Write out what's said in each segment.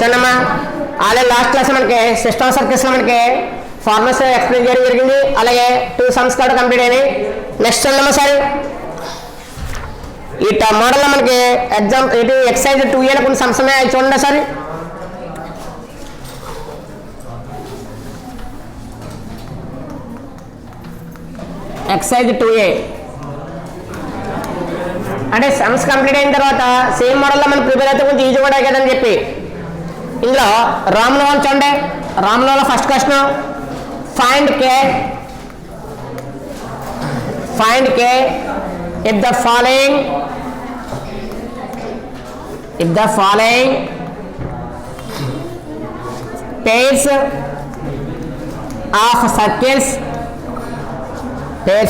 చూడమ్మా already last class మనకి system circles మనకి ఫార్ములాస్ ఎక్స్ప్లెయిన్ చేయడం జరిగింది. అలాగే 2 సమ్స్ కూడా కంప్లీట్ అయినాయి. నెక్స్ట్ చూడమ్మా సార్ ఈ మోడల్లో మనకి ఎగ్జామ్ ఇటు ఎక్సైజ్ 2A కొన్ని సమ్స్ ఉన్నాయి, అవి చూడండి సార్. ఎక్సైజ్ 2A అంటే సమ్స్ కంప్లీట్ అయిన తర్వాత సేమ్ మోడల్లో మనం ప్రిపేర్ అయితే కొంచెం ఈజీ కూడా కదని చెప్పి ఇందులో రామ్లో చూడండి. రామ్లో ఫస్ట్ క్వశ్చన్ ఫైండ్ కే if the following pairs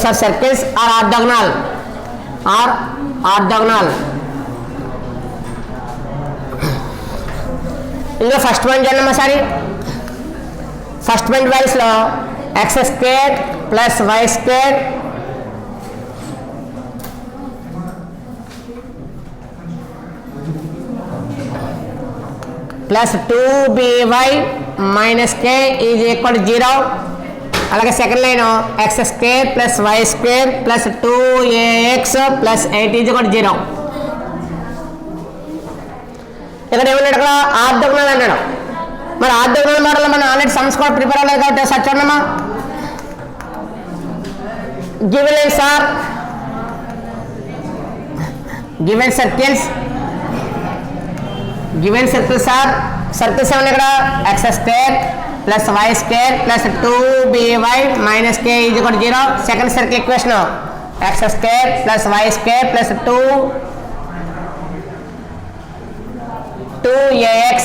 of circles are orthogonal ఇందులో ఫస్ట్ పాయింట్ చూడండి సారి. ఫస్ట్ పాయింట్ వాల్యూస్లో x² plus y² plus 2by minus k is equal 0. అలాగే second line x² plus y² plus 2ax plus 8 is equal 0. ఇక్కడ ఏమన్నాడు, ఇక్కడ orthogonal అన్నాడు. మరి ఆర్థోగోనల్ మోడల్ మనం ఆల్రెడీ సమ్స్ కూడా ప్రిపేర్ అవ్వలేదు కాబట్టి సార్ చూడమ్మా. గివెన్ circles are circles ఏమన్నా ఇక్కడ x² plus y² plus 2by minus k is equal 0. Second circle equation x² plus y² plus 2ax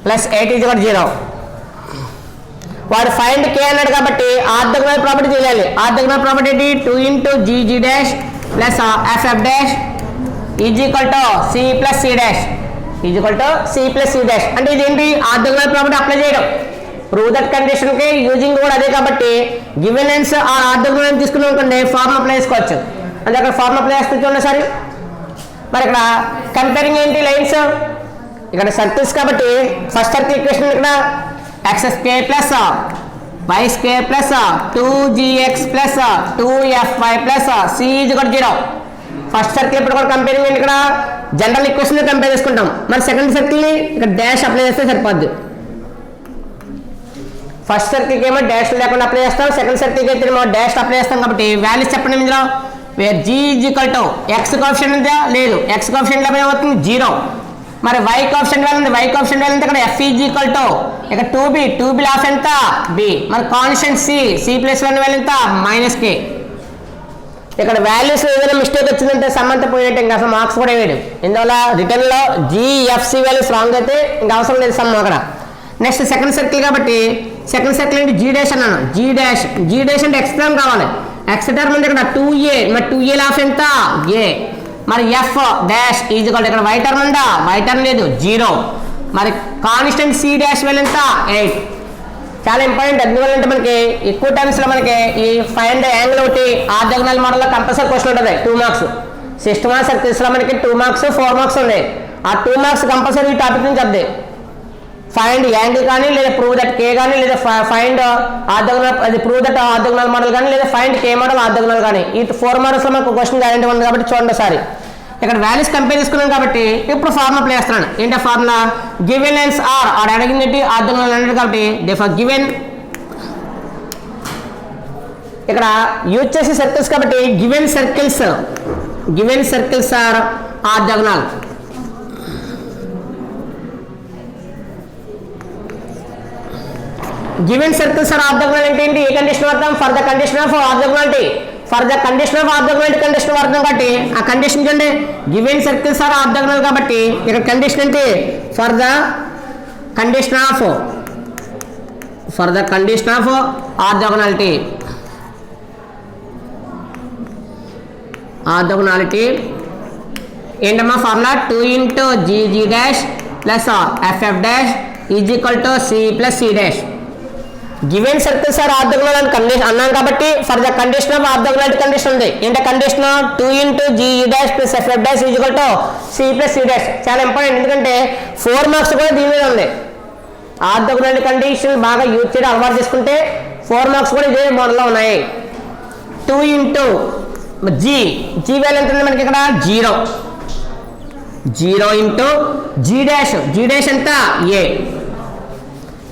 plus 8 is equal 0. వాడు ఫైండ్ k అన్నాడు కాబట్టి ఆర్థోగోనల్ ప్రాపర్టీ చేయాలి. Orthogonal property 2 into gg dash plus ff dash is equal to c plus c dash అంటే ఇదేంటి orthogonal property apply చేయడం. Prove that condition కి using కూడా అదే కాబట్టి గివెన్ లైన్స్ ఆ ఆర్థోగోనల్ తీసుకున్నాం అనుకోండి ఫార్ములా అప్లై చేసుకోవచ్చు. అంటే అక్కడ ఫార్ములా అప్లై చేస్తే చూడండి సరే. మరి ఇక్కడ కంపేరింగ్ ఏంటి లైన్స్, ఇక్కడ సర్కిల్స్ కాబట్టి ఫస్ట్ సర్కిల్ ఈక్వేషన్ ఇక్కడ x² plus y² plus 2gx plus 2fy plus c is equal 0. First circle ఇప్పుడు కూడా కంపేరింగ్ ఇక్కడ జనరల్ ఈక్వేషన్ కంపేర్ చేసుకుంటాం. మరి సెకండ్ సర్కిల్ని ఇక్కడ డాష్ అప్లై చేస్తే సరిపోద్ది. ఫస్ట్ సర్కిల్కి ఏమో డాష్ లేకుండా అప్లై చేస్తాం, సెకండ్ సర్కిల్కి అయితే ఏమో డాష్ అప్లై చేస్తాం. కాబట్టి వాల్యూస్ చెప్పండి ఇందులో. Where g is equal to x coefficient ఉందా లేదు, x కోఎఫిషియంట్ ఏమవుతుంది 0. మరి y కోఎఫిషియంట్ వాల్యూ ఉంది, y కోఎఫిషియంట్ వాల్యూ ఇక్కడ f ఈజ్ ఈక్వల్ టు ఇక్కడ 2b లాస్ ఎంత b. మరి కాన్స్టెంట్ c ప్లస్ 1 వాల్యూ ఎంత మైనస్ k. ఇక్కడ వాల్యూస్ ఏదైనా మిస్టేక్ వచ్చిందంటే సమంత పోయేట ఇంకా అసలు మార్క్స్ కూడా వేయడు. ఇందువల్ల రిటర్న్లో GFC వాల్యూస్ రాంగ్ అయితే ఇంకా అవసరం లేదు సమ్ అక్కడ. నెక్స్ట్ సెకండ్ సర్కిల్ కాబట్టి సెకండ్ సర్కిల్ అంటే g డాష్ అన్నాను. g డాష్ అంటే x టర్మ్ కావాలి. x టర్మ్ అంటే ఇక్కడ 2a మరి 2a లాస్ ఎంత a. మరి f డాష్ ఈజ్ ఈక్వల్ ఇక్కడ y టర్మ్ ఉందా, y టర్మ్ లేదు 0. మరి కాన్స్టెంట్ c డాష్ వాల్యూ ఎంత 8. చాలా ఇంపార్టెంట్. ఎందువల్లంటే మనకి ఎక్కువ టైమ్స్లో మనకి ఈ ఫైండ్ యాంగిల్ ఒకటి ఆర్థోగోనల్ మోడల్లో కంపల్సరీ క్వశ్చన్ ఉంటుంది 2 మార్క్స్. సిస్టమ్ ఆఫ్ సర్కిల్స్లో మనకి 2 మార్క్స్ 4 మార్క్స్ ఉన్నాయి. ఆ 2 మార్క్స్ కంపల్సరీ ఈ టాపిక్ నుంచి వద్దాయి. ఫైండ్ యాంగిల్ కానీ లేదా ప్రూవ్ దట్ కే కానీ లేదా ఫైండ్ ఆర్థోగోనల్ అది ప్రూవ్ దట్ ఆర్థోగోనల్ మోడల్ కానీ లేదా ఫైండ్ కే మోడల్ ఆర్థోగోనల్ కానీ ఈ 4 మార్క్స్లో మనకు క్వశ్చన్ గ్యారెంటీ ఉంది కాబట్టి చూడండి ఒకసారి. ఇక్కడ వాల్యూస్ కంపేర్ చేసుకున్నాం కాబట్టి ఇప్పుడు ఫార్ములా ప్లే చేస్తున్నాను. ఏంటి ఫార్ములా గివెన్ లైన్స్ ఆర్ అడిగింది ఆర్థోగోనల్ అన్నాడు కాబట్టి దేర్ఫోర్ గివెన్ ఇక్కడ యూజ్ చేసే సర్కిల్స్ కాబట్టి given circles are orthogonal. Given circles are orthogonal అంటే ఏంటి, ఏ కండిషన్ వాడతాం for the condition of orthogonality. For the condition of orthogonality condition వాడతాం కాబట్టి ఆ కండిషన్ చూడండి గివెన్ సర్కిల్స్ ఆర్ ఆర్థోగోనల్ కాబట్టి ఇక్కడ కండిషన్ ఏంటి for the condition of orthogonality. ఏంటమ్మా formula 2 into gg dash plus ff dash is equal to c plus c dash. Given circles are orthogonal అని condition అన్నాను కాబట్టి for the condition of orthogonality condition ఉంది. ఏంటి condition? 2 × GE' + FF' = C + C'. చాలా important, ఎందుకంటే 4 marks కూడా దీని మీద ఉంది. ఆర్థోగోనాలిటీ కండిషన్ బాగా యూజ్ చేయడం అలవాటు చేసుకుంటే 4 మార్క్స్ కూడా ఇదే మోడల్లో ఉన్నాయి. 2 × G వాల్యూ ఎంత ఉంది మనకి ఇక్కడ? 0. 0 × G' ఎంత? A.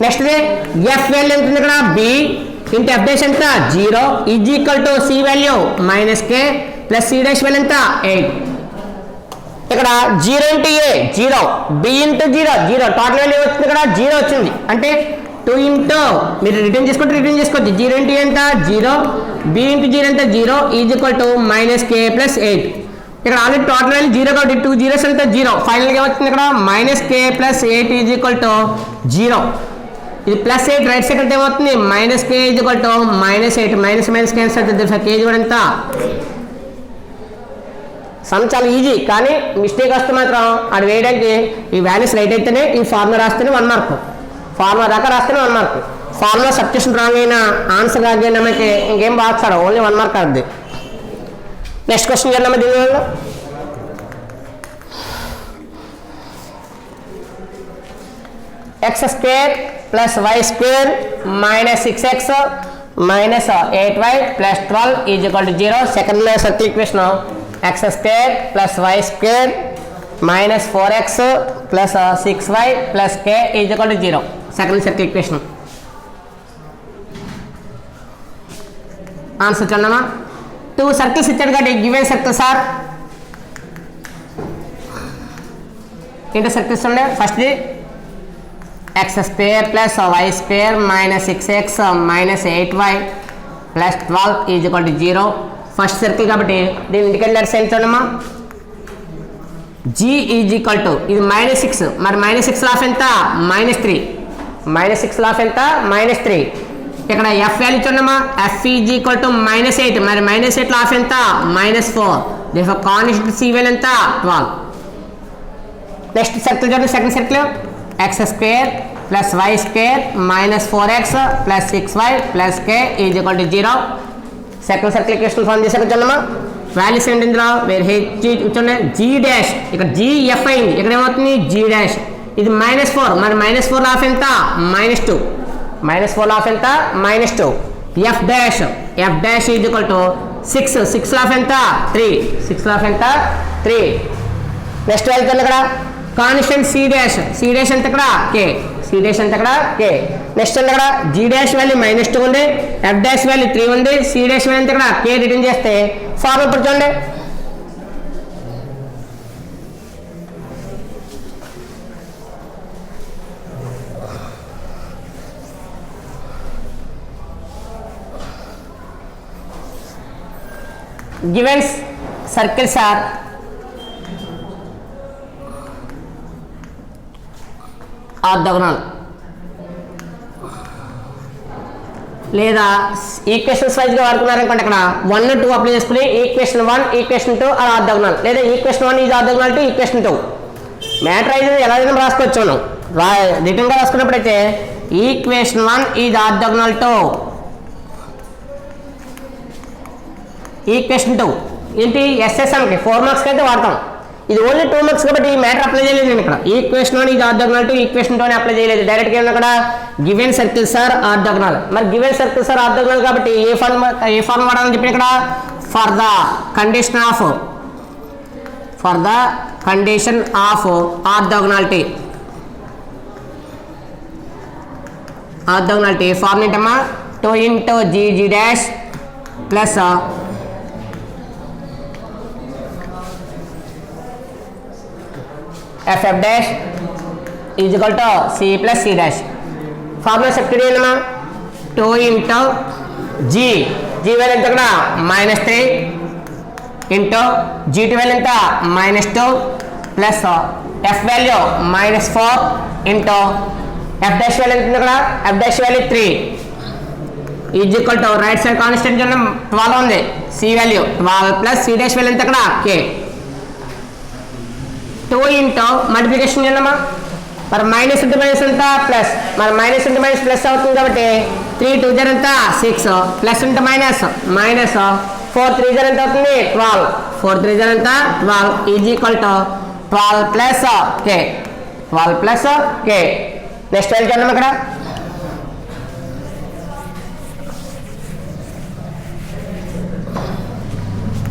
నెక్స్ట్ ఎఫ్ వాల్యూ ఎంత ఉంది ఇక్కడ? B × F' ఎంత? 0 = C value -K + C' value ఎంత? 8. ఇక్కడ 0 × A 0, B × 0 టోటల్ వాల్యూ వచ్చింది ఇక్కడ 0 వచ్చింది. అంటే 2 మీరు రిటర్న్ చేసుకోవచ్చు. 0 × A ఎంత? 0, B × 0 ఎంత? 0 = -K + 8. ఇక్కడ ఆల్రెడీ టోటల్ వాల్యూ 0 కాబట్టి 2 zeros ఎంత? 0. ఫైనల్గా ఏమవుతుంది ఇక్కడ? -K + 8 = 0. ఇది +8 రైట్ సైడ్ అంటే ఏమవుతుంది? -K = -8. మైనస్ క్యాన్సల్ అవుతుంది. కేజీ కూడా ఎంత? సమ్ చాలా ఈజీ, కానీ మిస్టేక్ వస్తే మాత్రం అది వేయడానికి ఈ వాల్యూస్ రైట్ అయితేనే, ఈ ఫార్ములా రాస్తేనే 1 మార్క్. ఫార్ములా దాకా రాస్తేనే 1 మార్క్. ఫార్ములా సబ్స్టిట్యూషన్ రాంగ్ అయినా, ఆన్సర్ రాంగ్ అయినా మనకి ఇంకేం బాగుతాడు, ఓన్లీ 1 మార్క్ అవుతుంది. నెక్స్ట్ క్వశ్చన్ చేద్దామా దీనివల్ల? x² + y² - 6x - 8y + 12 = 0. Second circle equation x² + y² - 4x + 6y + k = 0. Second circle equation answer చూడమ్మా. 2 సర్కిల్స్ ఇచ్చాడు కాబట్టి గివెన్ సర్కిల్స్ ఆర్ ఏంటో సర్కిల్స్ ఉండే. ఫస్ట్ది x² + y² - 6x - 8y + 12 = 0. First circle కాబట్టి దీని ఇండికేటర్ సైన్ చూడమ్మా. G ఇది -6, మరి -6 లాఫ్ ఎంత? -3. -6 లాఫ్ ఎంత? -3. ఇక్కడ F వాల్యూ చూడమ్మా. F -8, మరి -8 లాఫ్ ఎంత? -4. దీని కాన్స్టెంట్ C వాల్యూ ఎంత? 12. నెక్స్ట్ సర్కిల్ చూడండి. Second circle x² + y² - 4x + 6y + k = 0. Second circle equation form చేశాక చూడమ్మా. వాల్యూస్ ఏంటి ఇందులో? వేరే చూడండి. G' ఇక్కడ GF అయింది, ఇక్కడ ఏమవుతుంది? G'. ఇది -4, మరి -4 లాఫ్ ఎంత? -2. -4 లాఫ్ ఎంత? -2. F' = 6 లాఫ్ ఎంత? 3. 6 లాఫ్ ఎంత? 3. నెక్స్ట్ వాల్యూ ఇక్కడ కాన్స్టెంట్ C' ఎంత ఇక్కడ? K. C' ఎంత ఇక్కడ? K. నెక్స్ట్ ఇక్కడ G' వాల్యూ -2 ఉంది, F' వాల్యూ 3 ఉంది, C' వాల్యూ ఎంత ఇక్కడ? K. రిటర్న్ చేస్తే ఫార్ములా ఇప్పుడు చూడండి. Given circles are orthogonal. లేదా ఈక్వేషన్స్ వైజ్గా వాడుకున్నారనుకోండి, ఇక్కడ 1, 2 అప్లై చేసుకుని ఈక్వేషన్ 1, ఈక్వేషన్ 2 ఆర్ ఆర్థోగోనల్, లేదా equation 1 is orthogonal to equation 2. Matter అయితే ఎలాగైనా రాసుకోవచ్చు. మనం రిటర్న్గా రాసుకున్నప్పుడైతే equation 1 is orthogonal to equation 2. ఏంటి? SSMకి 4 మార్క్స్కి అయితే వాడతాం. ఇది ఓన్లీ 2 మార్క్స్ కాబట్టి ఈ మ్యాటర్ అప్లై చేయలేదు. నేను ఇక్కడ equation 1 is orthogonal to equation 2 అని అప్లై చేయలేదు. డైరెక్ట్గా ఇక్కడ గివెన్ సర్కిల్స్ ఆర్ ఆర్థోగోనల్. మరి గివెన్ సర్కిల్స్ ఆర్ ఆర్థోగోనల్ కాబట్టి ఏ ఫార్మ్ వాడాలని చెప్పి ఇక్కడ for the condition of orthogonality form ఏంటమ్మా? 2 × GG' plus FF' = C + C'. Formula సెప్టెడ్ ఏంటమ్మా? 2 × G వాల్యూ ఎంత ఇక్కడ? -3 × G2 వాల్యూ ఎంత? -2 plus F value -4 × F' value ఎంత ఇక్కడ? F' value 3 = right side constant 12 ఉంది. C value 12 plus C' value ఎంత ఇక్కడ? K. 2 × మల్టిప్లికేషన్ చేద్దామా. మరి మైనస్ ఇంటూ మైనస్ ఎంత ప్లస్, మరి మైనస్ ఇంటూ మైనస్ ప్లస్ అవుతుంది కాబట్టి 3 2 జర్ ఎంత 6 ప్లస్ ఇంటూ మైనస్ మైనస్ 4 3 జర్ ఎంత అవుతుంది 12 4 3 జర్ ఎంత 12 is equal to 12 plus K 12 plus K. Next వెళ్తాం ఇక్కడ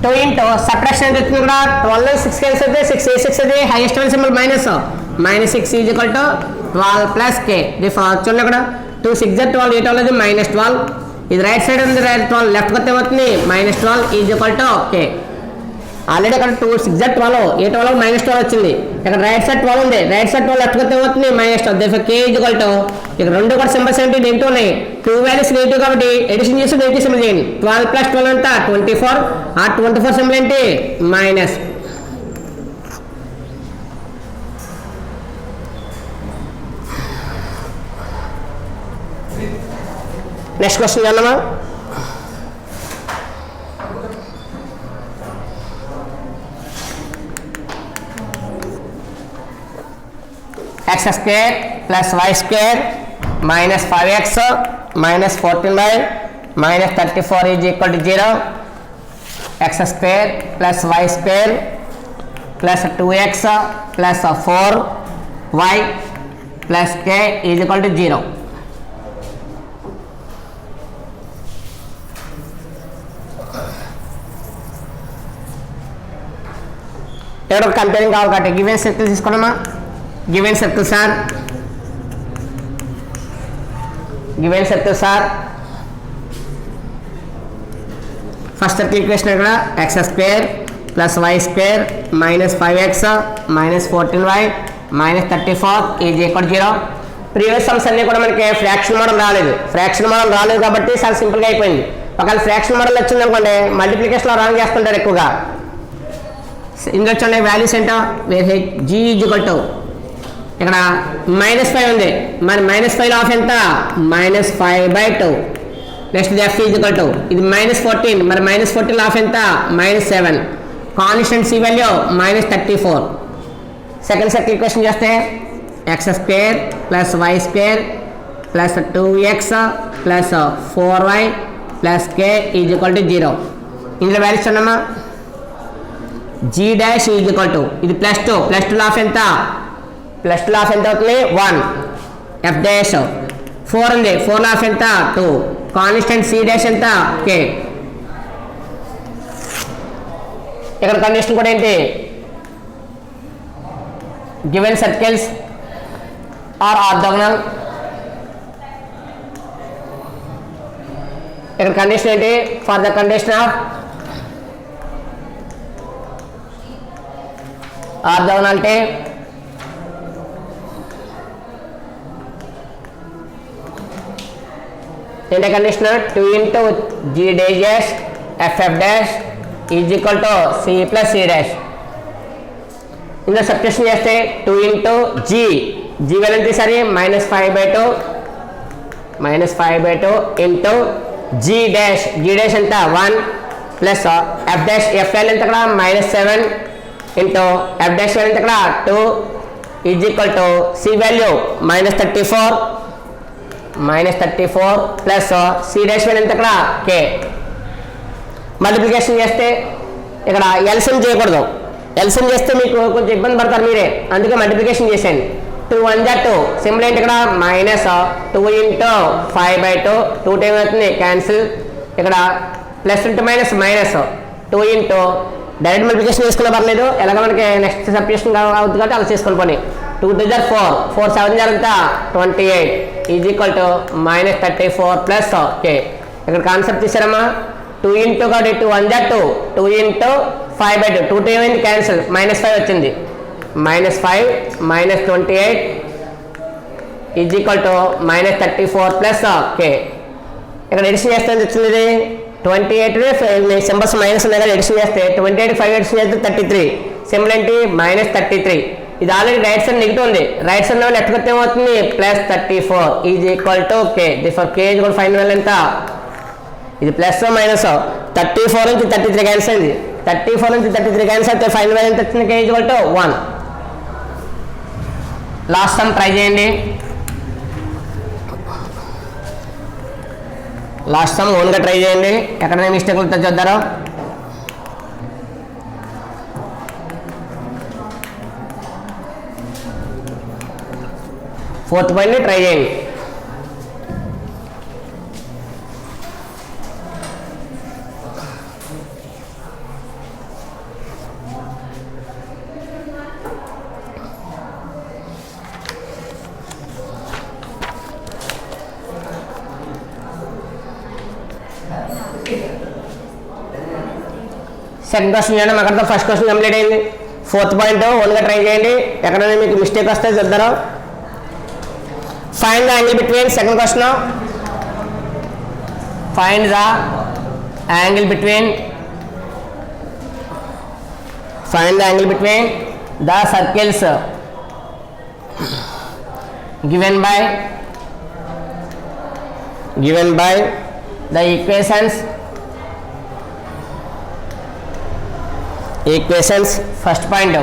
టూ ఇంటూ సబ్ట్రాక్షన్ ఎంత వచ్చింది ఇక్కడ 12 6 క్యాన్సిల్ అయితే 6 6 అది highest one symbol minus minus 6 is equal to 12 plus k. చూడండి ఇక్కడ 2 6 జర్ 12 8 అది మైనస్ 12, ఇది రైట్ సైడ్ ఉంది రైట్ 12 లెఫ్ట్ కొత్త అవుతుంది minus 12 is equal to K. Already అక్కడ 2 6 జర్ 12 8 12 మైనస్ 12 వచ్చింది, ఇక్కడ రైట్ సైడ్ 12 ఉంది రైట్ సైడ్ 12 లెఫ్ట్ కొత్త అవుతుంది minus 12 K is equal to ఇక్కడ రెండు కూడా సింబల్స్ ఏంటి నెగిటివ్ ఉన్నాయి, 2 వాల్యూస్ నెగిటివ్ కాబట్టి ఎడిషన్ చేసి నెగిటివ్ సింబల్ చేయండి 12 ప్లస్ 12 అంతా 24 ఆ 24 సింబల్ ఏంటి మైనస్. నెక్స్ట్ క్వశ్చన్ చూద్దామా. x square plus y square minus 5x minus 14y minus 34 is equal to 0. x square plus y square plus 2x plus 4y plus k is equal to 0. ఇక్కడ comparing కావాలి కాబట్టి given circle తీసుకున్నామా. Given circles are first circle equation ఇక్కడ x square plus y square minus 5x minus 14y minus 34 is equal 0. Previous sums అన్నీ కూడా మనకి fraction model రాలేదు కాబట్టి చాలా సింపుల్గా అయిపోయింది. ఒకవేళ ఫ్రాక్షన్ మోడల్ వచ్చింది అనుకోండి మల్టిప్లికేషన్లో రాంగ్ చేస్తుంటారు ఎక్కువగా. ఇందులో చూడండి వాల్యూస్ ఏంటో జీ ఈజ్ ఈక్వల్ టు ఇక్కడ -5 ఉంది, మరి -5 ఆఫ్ ఎంత -5/2. Next f is equal to ఇది -14, మరి -14 ఆఫ్ ఎంత -7. Constant c value -34. Second circle equation చేస్తే x square plus y square plus 2x plus 4y plus k is equal to 0. ఇందులో values చూడమ్మా. G dash is equal to ఇది +2 of ఎంత +2 of ఎంత అవుతుంది 1. ఎఫ్ డాష్ 4 ఉంది 4 of ఎంత 2. Constant C dash ఎంత కే. ఇక్కడ కండిషన్ కూడా ఏంటి గివెన్ సర్కిల్స్ ఆర్ ఆర్థోగోనల్. ఇక్కడ కండిషన్ ఏంటి ఫర్ ద కండిషన్ ఆఫ్ ఆర్థోగోనాలిటీ ఏంటి condition 2 into g dash f dash is equal to c plus c dash. ఇందులో సబ్స్టిట్యూషన్ చేస్తే 2 into g వాల్యూ ఎంత సరే -5/2 into g dash ఎంత 1 plus f dash f value ఎంత ఇక్కడ -7 into f dash వాల్యూ ఎంత ఇక్కడ 2 is equal to c value -34 plus C dash value ఎంత ఇక్కడ కే. మల్టిప్లికేషన్ చేస్తే ఇక్కడ ఎల్సిఎం చేయకూడదు, ఎల్సిఎం చేస్తే మీకు కొంచెం ఇబ్బంది పడతారు మీరే, అందుకే మల్టిప్లికేషన్ చేసేయండి. 2 1 జా 2 సింపుల్ ఏంటి ఇక్కడ -2 into 5/2 2 టైం అవుతుంది క్యాన్సిల్. ఇక్కడ plus into minus -2 into direct multiplication చేసుకున్న పర్లేదు, ఎలాగ మనకి నెక్స్ట్ సబ్స్టిట్యూషన్ అవుతుంది కాబట్టి అలా చేసుకొని పోనీ. 2 2 జా 4 4 7 జా ఎంత 28 ఈజ్ ఈక్వల్ టు -34 ప్లస్ కే. ఇక్కడ కాన్సెప్ట్ తీసారమ్మా 2 into కాబట్టి 2 1 జా 2 into 5/2 2 టైం అయింది క్యాన్సిల్ -5 వచ్చింది -5 -28 ఈజ్ ఈక్వల్ టు -34 ప్లస్ కే. ఇక్కడ ఎడిషన్ చేస్తే వచ్చింది ఇది 28 సింబల్స్ మైనస్ ఉన్నాయి కదా ఎడిషన్ చేస్తే 28 5 ఎడిషన్ చేస్తే 33 సింబల్ ఏంటి -33. ఇది ఆల్రెడీ రైట్ సైడ్ నెగిటివ్ ఉంది, రైట్ సైడ్ లెఫ్ట్ కొత్త ఏమవుతుంది +34 is equal to k. Therefore k is కూడా ఫైనల్ ఎంత ఇది ప్లస్ మైనస్ 34 నుంచి 33 క్యాన్సిల్ అయింది, 34 నుంచి 33 క్యాన్సిల్ అయితే ఫైనల్ వాల్యూ ఎంత వచ్చింది k is equal to 1. Last sum try చేయండి. లాస్ట్ సమ్ ఓన్గా ట్రై చేయండి, ఎక్కడైనా మిస్టేక్ ఉంటే చూద్దారు. ఫోర్త్ పాయింట్ని ట్రై చేయండి. సెకండ్ క్వశ్చన్ చేయండి, మాకు ఫస్ట్ క్వశ్చన్ కంప్లీట్ అయింది. ఫోర్త్ పాయింట్ ఓన్గా ట్రై చేయండి, ఎక్కడైనా మీకు మిస్టేక్ వస్తే చూద్దారు. Find the angle between, second question, find the angle between, find the angle between the circles given by the equations first point.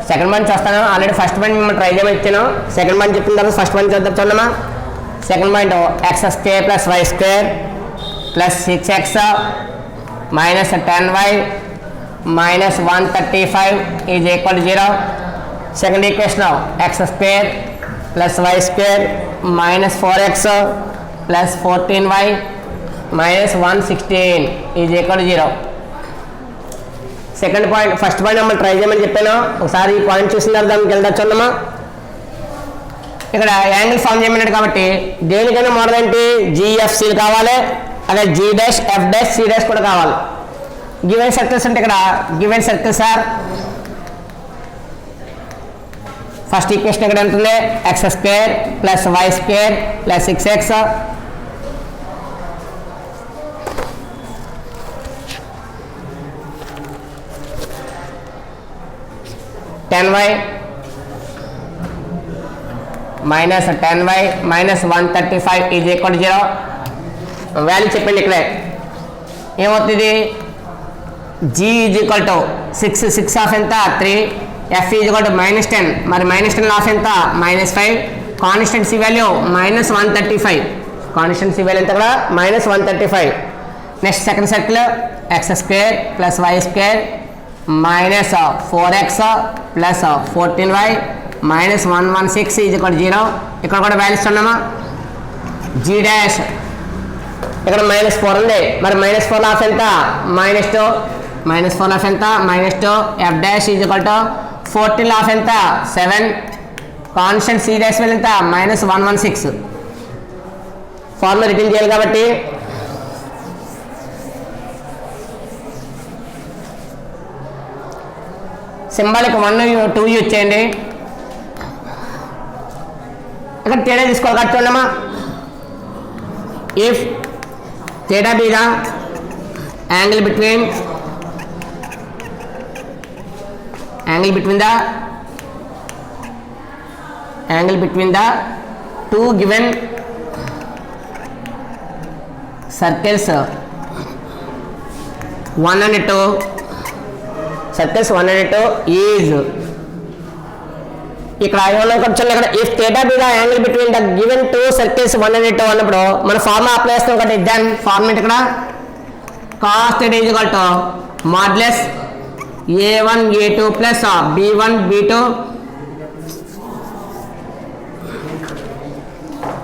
Second point చూస్తాను, already first point మిమ్మల్ని try చేయమని ఇచ్చాను. సెకండ్ పాయింట్ చెప్పిన తర్వాత first point చూద్దాం. చూడమ్మా, second point x² + y² + 6x - 10y - 135 = 0. Second equation x² + y² - 4x + 14y - 116 = 0. Second point, first point మమ్మల్ని try చేయమని చెప్పాను. ఒకసారి ఈ పాయింట్ చూసిన తర్వాత దానికి వెళ్దాం. చూడమ్మా, ఇక్కడ యాంగిల్ ఫామ్ చేయమన్నాడు కాబట్టి దేనికైనా మోడల్ ఏంటి, GFC కావాలి, అలాగే G', F', C' కూడా కావాలి. గివెన్ సర్కిల్స్ అంటే ఇక్కడ given circles are, first equation ఇక్కడ ఉంటుంది x² + y² + 6x (10y - 10y - 135 = 0). Value చెప్పండి. ఇక్కడే ఏమవుతుంది, G = 6 ఆఫ్ ఎంత 3, F -10, మరి -10 ఆఫ్ ఎంత -5, కాన్స్టెన్సీ వాల్యూ -135, కాన్స్టెన్సీ వాల్యూ ఎంత కూడా -135. Next second circle x² + y² - 4x + 14y - 116 = 0. ఇక్కడ కూడా వాల్యూస్ ఉన్నామా, G' ఇక్కడ -4 ఉంది, మరి -4 ఆఫ్ ఎంత -2, -4 ఆఫ్ ఎంత -2, F' = 14 ఆఫ్ ఎంత 7, కాన్స్టెంట్ C' వాల్యూ ఎంత -116. ఫార్ములా రిటర్న్ చేయాలి కాబట్టి సింబాలిక్ 1, 2 యూజ్ చేయండి. ఇక్కడ తేడా తీసుకోవాలి కాబట్టి చూడమ్మా, if theta be the angle between the two given circles 1 and 2 is ఇక్కడ if theta be the angle between the given two circles 1 and 2 అన్నప్పుడు మన ఫార్ములా అప్లై చేస్తాం కాబట్టి దెన్ ఫార్ములా ఇక్కడ cos θ = modulus a1 a2 plus b1 b2.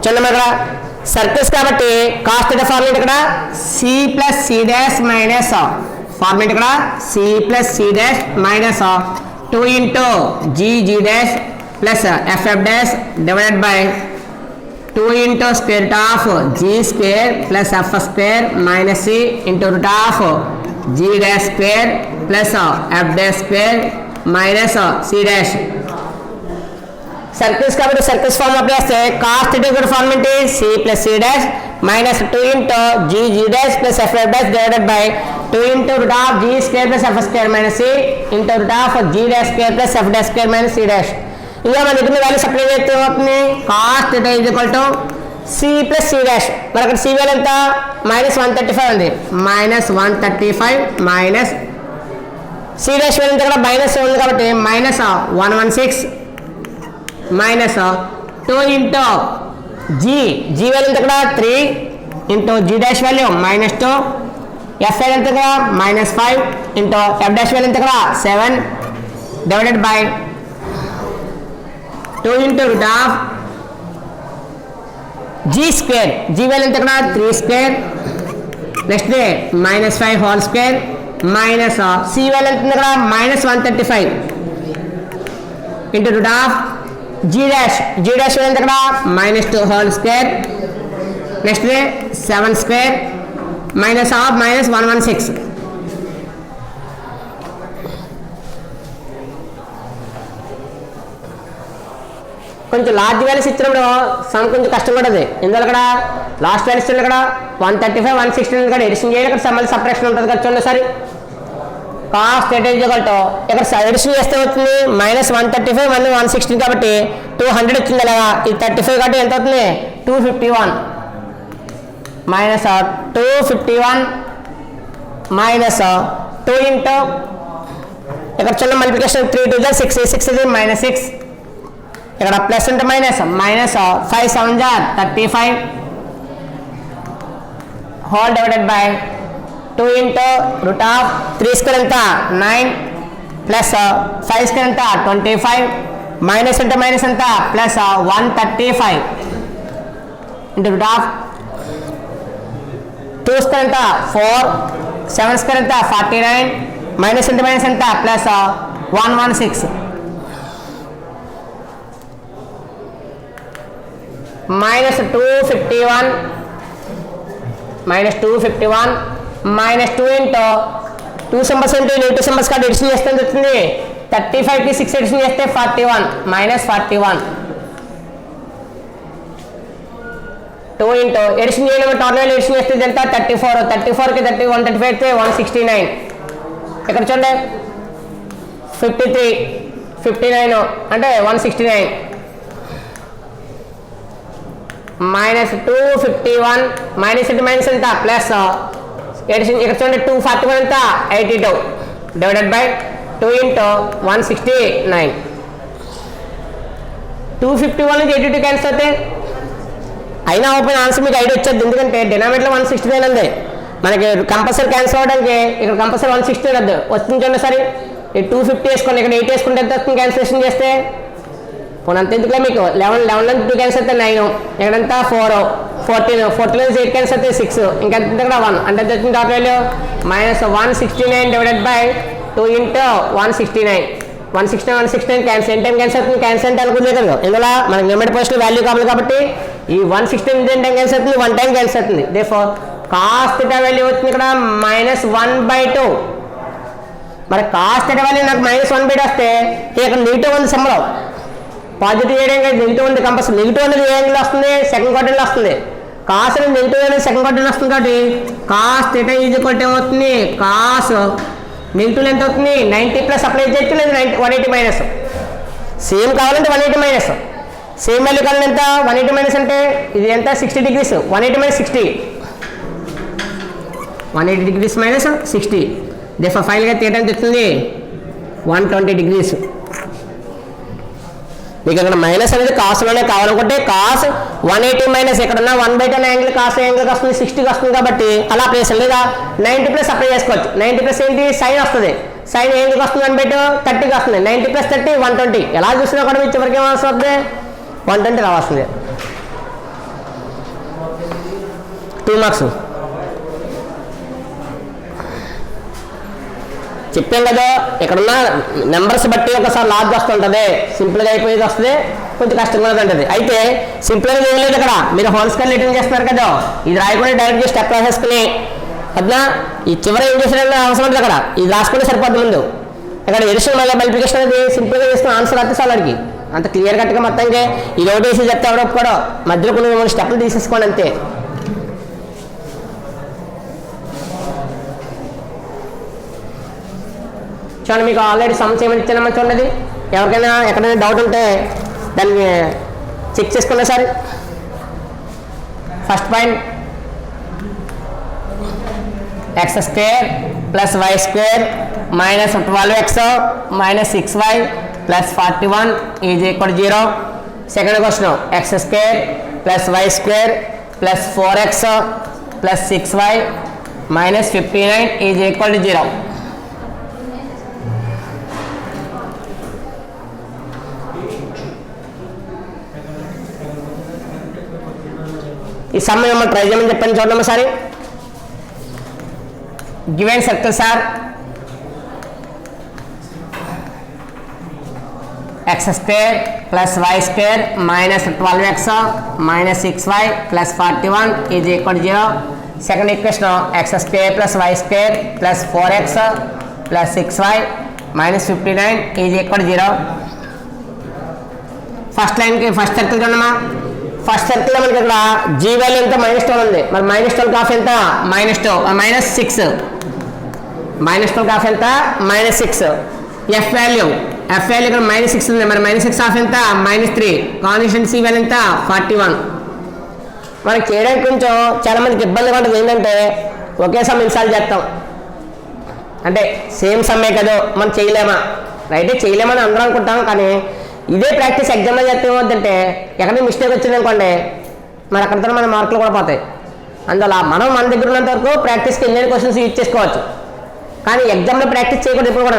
చూడండి ఇక్కడ circles కాబట్టి cos θ formula ఇక్కడ c + c' మైనస్ ఫార్ములా ఇక్కడ c + c' minus 2 into g' plus f' divided by 2 into square root of g² plus f² minus c into root of g' plus f' minus c'. Circles కాబట్టి circles form apply చేస్తే cos θ యొక్క form ఏంటి, c + c' minus 2 into g' plus f' divided by 2 into root of g² plus f² minus c into root of g' plus f' minus c'. ఇలా మన దగ్గర values apply చేస్తే అవుతుంది cos θ = c + c'. మరి అక్కడ c value ఎంత -135 ఉంది, -135 - C dash value ఎంత ఇక్కడ మైనస్ ఉంది కాబట్టి minus 116 minus 2 into g value ఎంత ఇక్కడ 3 into g dash value minus 2 f value ఎంత ఇక్కడ minus 5 into f dash value ఎంత ఇక్కడ 7 divided by 2 into root of g square g value ఎంత ఇక్కడ 3 square next day minus 5 whole square minus c value ఎంత ఇక్కడ minus 135 into root of g dash value ఎంత ఇక్కడ minus 2 whole square next day 7 square minus of minus 116 కొంచెం large values ఇచ్చినప్పుడు some కొంచెం కష్టం పడుతుంది ఎందువల్ల ఇక్కడ లాస్ట్ వాల్యూస్ ఇక్కడ 135 116 ఇక్కడ ఎడిషన్ చేయాలి ఇక్కడ సమ్ సపరేషన్ ఉంటుంది కదా చూడండి సరే కాస్ట్ ఎటేజగలతో ఇక్కడ ఎడిషన్ చేస్తే వచ్చింది మైనస్ 135 మళ్ళీ 116 కాబట్టి 200 వచ్చింది అలాగా ఇది 35 కాబట్టి ఎంత అవుతుంది 251 మైనస్ 251 మైనస్ 2 ఇంటూ ఇక్కడ చూడండి మల్టిప్లికేషన్ 3 2 6 6 ఇది మైనస్ 6 ఇక్కడ ప్లస్ అంటే minus 5 7 35 whole divided by 2 into root of 3 square ఎంత 9 ప్లస్ 5 స్క్వేర్ ఎంత 25 మైనస్ అంటే మైనస్ ఎంత plus 135 into root of 2 square ఎంత 4 7 స్క్వేర్ ఎంత 49 మైనస్ అంటే మైనస్ ఎంత plus 116 minus 251 minus 2 into 2 symbols అంటే నెగిటివ్ సింబల్స్ కార్డు ఎడిషన్ చేస్తే వస్తుంది 35 కి 6 ఎడిషన్ చేస్తే 41 మైనస్ 41 2 ఇంటూ ఎడిషన్ చేయడం టోటల్ ఎడిషన్ చేస్తే ఎంత 34 కి 135 అయితే 169 ఇక్కడ చూడండి 59 అంటే 169 మైనస్ 251 మైనస్ అంటే మైనస్ ఎంత ప్లస్ ఎడిషన్ ఇక్కడ చూడండి 241 ఎంత 82 డివైడెడ్ బై 2 ఇంటూ 169 251 నుంచి 82 క్యాన్సిల్ అవుతే అయినా ఓపెన్ ఆన్సర్ మీకు ఐడియా వచ్చేది ఎందుకంటే డినామినేటర్ 169 ఉంది మనకి కంపల్సరీ క్యాన్సిల్ అవడానికి ఇక్కడ కంపల్సరీ 169 వద్దు వస్తుంది చూడండి సరే ఈ 250 వేసుకోండి ఇక్కడ 8 వేసుకుంటే ఎంత వస్తుంది క్యాన్సిలేషన్ చేస్తే పోనీ అంత ఎందుకులే మీకు 11 2 క్యాన్సిల్ అయితే 9 ఇక్కడంతా 4 14 8 క్యాన్సిల్ అయితే 6 ఇంకా ఇక్కడ 1 అంటే ఎంత వచ్చింది top value minus 169 divided by 2 into 169 cancel n time cancel అవుతుంది క్యాన్సిల్ అంటే అనుకుంది కదా ఇందులో మనకి లిమిట్ పోస్ట్ వాల్యూ కావాలి కాబట్టి ఈ 169 ఎన్ టైం క్యాన్సిల్ అవుతుంది 1 టైం క్యాన్సిల్ అవుతుంది దేర్ఫోర్ కాస్ట్ థీటా వాల్యూ వచ్చింది ఇక్కడ మైనస్ 1/2 మరి కాస్ట్ థీటా వాల్యూ నాకు మైనస్ 1/2 వస్తే ఇక్కడ నెగిటివ్ ఉంది సమ్లో పాజిటివ్ ఏ యాంగిల్ నెగిటివ్ ఉంది కంపల్సరీ నెగిటివ్ అనేది ఏ యాంగిల్ వస్తుంది సెకండ్ క్వార్టర్లో వస్తుంది కాస్ అనేది నెగిటివ్ అనేది సెకండ్ క్వార్టర్లో వస్తుంది కాబట్టి cos theta is equal to ఏమవుతుంది కాస్ నెగిటివ్ ఎంత అవుతుంది 90 ప్లస్ అప్లై చేయొచ్చు లేదు 180 మైనస్ సేమ్ కావాలంటే 180 మైనస్ సేమ్ వాల్యూ కావాలంటే ఎంత 180 మైనస్ అంటే ఇది ఎంత 60 degrees 180 minus 60 180 degrees minus 60 therefore ఫైనల్గా థీటా ఎంత వస్తుంది 120 డిగ్రీస్ మీకు ఇక్కడ మైనస్ అనేది కాస్ట్లోనే కావాలనుకుంటే కాస్ 180 మైనస్ ఎక్కడున్నా 1/10 యాంగిల్ కాస్ యాంగిల్కి వస్తుంది 60కి వస్తుంది కాబట్టి అలా అప్లై చేస్తాం లేదా 90 ప్లస్ అప్లై చేసుకోవచ్చు 90 ప్లస్ ఏంటి సైన్ వస్తుంది సైన్ యాంగిల్కి వస్తుంది 1/30కి వస్తుంది 90 ప్లస్ 30 120 ఎలా చూసినా కూడా మీకు చివరికి ఏమవలసి వస్తుంది 120 రావాల్సింది 2 మార్క్స్ చెప్పాం కదా ఇక్కడున్న నెంబర్స్ బట్టి ఒకసారి లార్జ్ వస్తుంటుంది సింపుల్గా అయిపోయేది వస్తుంది కొంచెం కష్టంగా ఉంటుంది అయితే సింపుల్గా ఏం లేదు ఇక్కడ మీరు హోల్ స్క్వేర్ రిటర్న్ చేస్తున్నారు కదా ఇది రాయకుండా డైరెక్ట్గా స్టెప్ రాసేసుకుని అట్లా ఈ చివరి ఏం చేసిన అవసరం ఉంటుంది అక్కడ ఇది రాసుకుంటే సరిపోద్ది ముందు ఇక్కడ ఎడిషన్ మళ్ళీ మల్టిప్లికేషన్ అనేది సింపుల్గా చేసుకుని ఆన్సర్ వస్తే చాలు అడిగి అంత క్లియర్ కట్గా మొత్తంగా ఇది ఒకటి వేసి చెప్తే ఎవడో ఒప్పుకోవడం మధ్యలో కొన్ని స్టెప్లు తీసేసుకోండి అంతే చూడండి మీకు ఆల్రెడీ సమ్స్ ఏమైనా ఇచ్చానమ్మా చూడండి ఎవరికైనా ఎక్కడైనా డౌట్ ఉంటే దాన్ని చెక్ చేసుకున్నా sir first point x² + y² minus 12x minus 6y plus 41 is equal to 0. Second question, x square plus y square plus 4x plus 6y minus 59 is equal to 0. ఈ some ఏమో try చేయమని చెప్పండి చూడండి ఒకసారి. Given circles are x square plus y square minus 12x minus 6y plus 41 is equal to 0. Second equation, x square plus y square plus 4x plus 6y minus 59 is equal to 0. First లైన్కి first circle చూడమ్మా. First సర్కిల్లో మనకి ఇక్కడ G value ఎంత -12 ఉంది. మరి -12 cough ఎంత -2 -6 -12 cough ఎంత -6. ఎఫ్ వాల్యూ ఇక్కడ -6 ఉంది. మరి -6 ఆఫ్ ఎంత -3. కాన్స్టెంట్ సి వాల్యూ ఎంత 41. మనకి చేయడానికి కొంచెం చాలా మందికి ఇబ్బందిగా ఉంటుంది. ఏంటంటే ఒకే సమ్ ఇన్సాల్వ్ చేస్తాం, అంటే సేమ్ సమ్మే కదా మనం చేయలేమా, రైట్ చేయలేమని అందరం అనుకుంటాం. కానీ ఇదే ప్రాక్టీస్ ఎగ్జామ్లో చేస్తే ఏమవుతుందంటే ఎక్కడైనా మిస్టేక్ వచ్చింది అనుకోండి, మరి అక్కడితో మన మార్కులు కూడా పోతాయి. అందువల్ల మనం మన దగ్గర ఉన్నంత వరకు ప్రాక్టీస్కి ఎన్ని క్వశ్చన్స్ యూజ్ చేసుకోవచ్చు. కానీ ఎగ్జామ్లో ప్రాక్టీస్ చేయకూడదు ఎప్పుడు కూడా.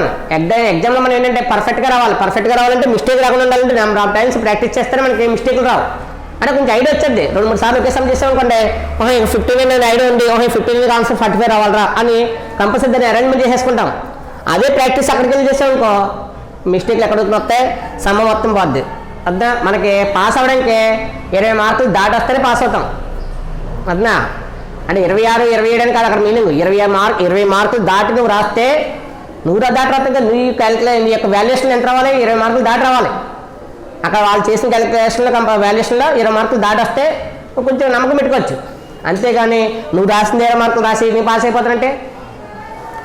ఎగ్జామ్లో మనం ఏంటంటే పర్ఫెక్ట్గా రావాలంటే మిస్టేక్ రాకుండా ఉండాలంటే నెంబర్ ఆఫ్ టైమ్స్ ప్రాక్టీస్ చేస్తేనే మనకి మిస్టేక్లు రావు. అంటే కొంచెం ఐడియా వచ్చేది. 2-3 సార్లు ఒకే సమ్ చేసామనుకోండి, 15 ఐడియా ఉంది, 15 ఆన్సర్ 45 రావాలరా అని కంపల్సరీ దాన్ని అరేంజ్మెంట్ చేసేసుకుంటాం. అదే ప్రాక్టీస్ అక్కడికి వెళ్ళి చేసామనుకో మిస్టేక్లు ఎక్కడ వస్తాయి, సమ్మ మొత్తం పోద్ది. అర్థం మనకి పాస్ అవ్వడానికి 20 మార్కులు దాటి వస్తేనే పాస్ అవుతాం. అర్థనా అంటే 26, 27 అని కాదు అక్కడ మీనింగ్. 20 మార్కులు దాటి నువ్వు రాస్తే నువ్వు దాటి రాస్తే నీ నీ యొక్క వాల్యుయేషన్ ఎంత రావాలి, 20 మార్కులు దాటి రావాలి. అక్కడ వాళ్ళు చేసిన క్యాలిక్యులేషన్లో వాల్యుయేషన్లో 20 మార్కులు దాటి వస్తే నువ్వు కొంచెం నమ్మకం పెట్టుకోవచ్చు. అంతేగాని నువ్వు రాసింది 20 మార్కులు రాసి నీ పాస్ అయిపోతానంటే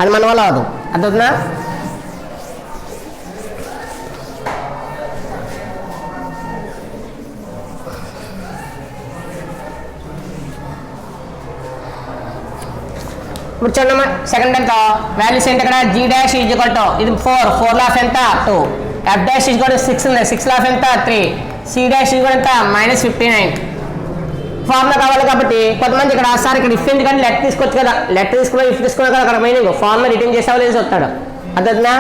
అది మన వల్ల అవదు. అర్థవుతుందా? ఇప్పుడు చూడమ్మా సెకండ్ ఎంత వాల్యూస్ ఏంటి ఇక్కడ g dash is equal to ఇది 4 లాఫ్ ఎంత 2, f dash is equal to 6 ఉంది, 6 లాఫ్ ఎంత 3, సి డాష్ ఈజ్ ఈక్వల్ ఎంత -59. ఫార్ములా కావాలి కాబట్టి కొంతమంది ఇక్కడ సార్ ఇక్కడ ఇఫ్ ఎందుకంటే లెట్ తీసుకోవచ్చు కదా, లెట్ తీసుకున్నా ఇఫ్ తీసుకున్నా కదా అక్కడ మీనింగ్ ఫార్ములా రిటర్న్ చేసేవాళ్ళు తెలిసి వస్తాడు. అర్థవుతుందా?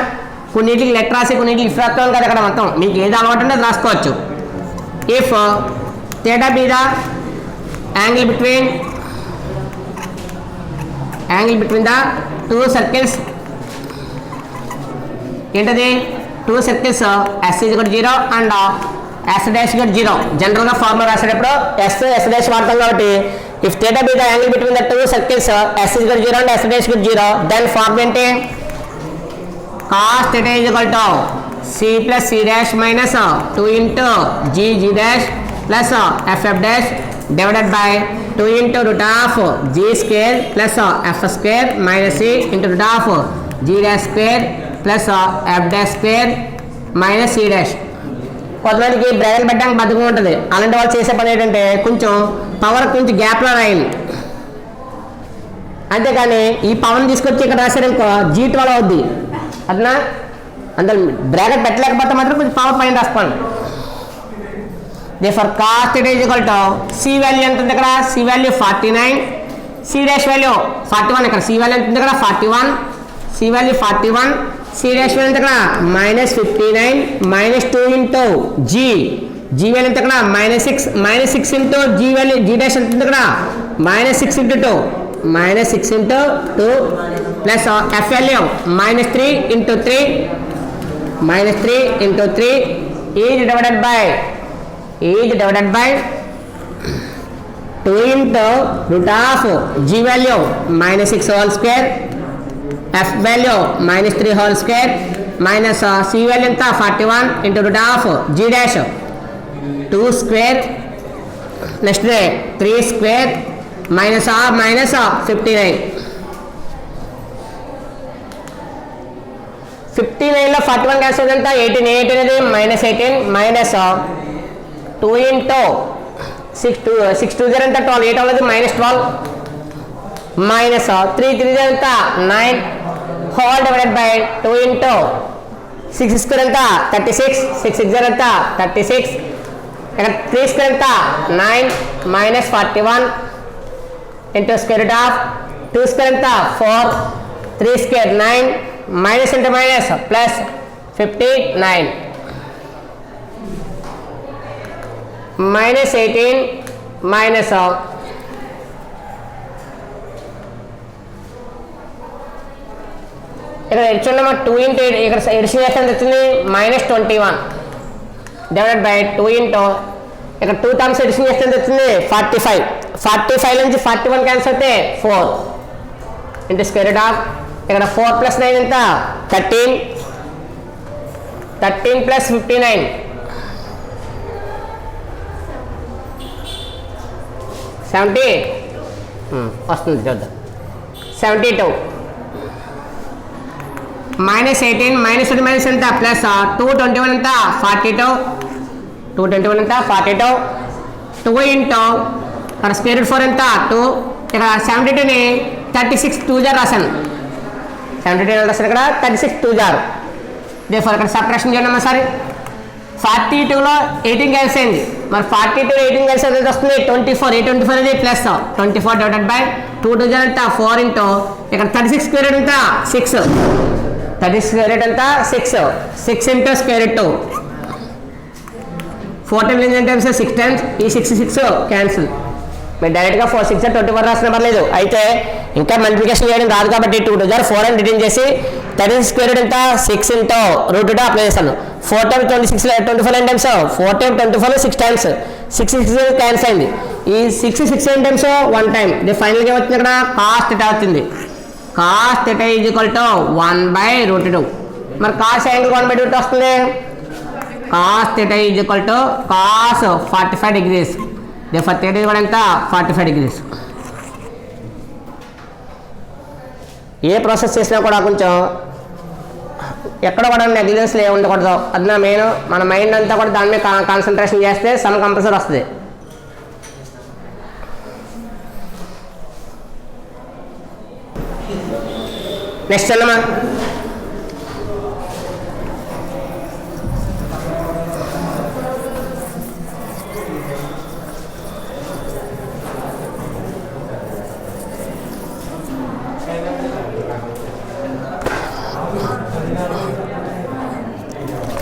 కొన్నిటికి లెట్ రాసి కొన్నిటికి ఇఫ్ రాస్తాం కదా అక్కడ మొత్తం మీకు ఏది అలవాటు ఉంటే అది రాసుకోవచ్చు. If theta be the angle between the two circles ఏంటది 2 circles s is equal to 0 and s dash equal to 0. జనరల్గా ఫార్ములా రాసేటప్పుడు s dash వాడతాం కాబట్టి if theta be the angle between the two circles s is equal to 0 and s dash equal to 0 then formula ఏంటి cos theta is equal to c plus c dash minus 2 into g dash plus f dash divided by 2 into root of g square plus f square minus c into root of g dash square plus f dash square minus c dash. కొంతమందికి bracket పెట్టడానికి బద్దకం ఉంటుంది. అలాంటి వాళ్ళు చేసే పని ఏంటంటే కొంచెం power కొంచెం గ్యాప్లో రాయాలి. అంతేకాని ఈ పవర్ తీసుకొచ్చి ఇక్కడ రాశారనుకో G12 అవుద్ది. అట్లా అందులో బ్రాకెట్ పెట్టలేకపోతే మాత్రం కొంచెం పవర్ పైన రాసుకోండి. Therefore cos theta is equal to c value ఎంత ఉంది ఇక్కడ c value 49, c dash value 41. ఇక్కడ c వాల్యూ ఎంత ఉంది ఇక్కడ 41, c value 41, c dash value ఎంత ఇక్కడ -59 -2 ఇంటూ g వాల్యూ ఎంత ఇక్కడ -6 into g value g dash ఎంత ఉంది ఇక్కడ -6 into 2 plus f value -3 into 3 is divided by 2 into root of g value -6 whole square, f value -3 whole square minus c value ఎంత 41 into root of g dash 2 square next 3 square minus 59. 59లో 41 cancel ఎంత 18 అనేది -18 minus 2 into 6 2 0 ఎంత 12 8 అనేది -12 minus 3 3 ఎంత 9 whole divided by 2 into 6 square ఎంత 36, 6 6 ఎంత 36, ఇక్కడ 3 square ఎంత 9 minus 41 into square root of 2 square ఎంత 4, 3 square 9 minus into minus plus 59 minus 18 minus ఇక్కడ ఎడ్చున్నామా 2 ఇంటూ ఇక్కడ ఎడిషన్ చేస్తే వచ్చింది మైనస్ 21 డివైడెడ్ బై 2 ఇంటూ ఇక్కడ 2 టర్మ్స్ ఎడిషన్ చేస్తే వచ్చింది 45 నుంచి 41 క్యాన్సిల్ అయితే 4 ఇంటూ స్క్వేర్ రూట్ ఆఫ్ ఇక్కడ 4 ప్లస్ 9 ఎంత 13 ప్లస్ 59 70 వస్తుంది చూద్దాం 72 మైనస్ 18 మైనస్ 20 మైనస్ ఎంత ప్లస్ 221 ఎంత 42 221 ఎంత 42 2 ఇంటూ ఇక్కడ స్క్వేర్ రూట్ 4 ఎంత 2 ఇక్కడ 72ని 36 2 జార్ రాశాను 72 రాశాను ఇక్కడ 36 2 జార్ దేఫోర్ ఇక్కడ సపరేషన్ చేయండి అమ్మా. 42లో 18 క్యాన్సిల్ అయింది, మరి 42 18 క్యాన్సిల్ అయితే వస్తుంది 24, 24 అది ప్లస్ 24 డివైడెడ్ బై 2 2 జార్ ఎంత 4 ఇంటూ ఇక్కడ 36 స్క్వేర్ రూట్ ఎంత 6, 36 స్క్వేర్ రూట్ ఎంత 6 into square root 4 times 9 times 6 times ఈ 6 క్యాన్సిల్. మీరు డైరెక్ట్గా 4 6 24 రాసిన పర్లేదు, అయితే ఇంకా మల్టిప్లికేషన్ చేయడం రాదు కాబట్టి 2 2 జార్ 4 అని రిటర్న్ చేసి 36 స్క్వేర్ రూట్ ఎంత 6 ఇంటూ రూట్ 2 అప్లై చేస్తాను. 4 times 26 24 9 times 4 times 24 6 times 6 cancel అయింది. ఈ 6 9 టైమ్స్ 1 టైం ఇది ఫైనల్గా వచ్చింది. ఇక్కడ కాస్ట్ థీటా వచ్చింది. Cost theta is equal to 1/√2. మరి కాస్ యాంగిల్ 1/2 వస్తుంది. Cos theta is equal to cos 45 degrees. therefore theta కూడా ఎంత 45 degrees. ఏ ప్రాసెస్ చేసినా కూడా కొంచెం ఎక్కడ కూడా నెగ్లిజెన్స్ ఉండకూడదు. అది నా మెయిన్. మన మైండ్ అంతా కూడా దాని మీద కాన్సన్ట్రేషన్ చేస్తే సమ్ కంపల్సరీ వస్తుంది. నెక్స్ట్ అన్నమా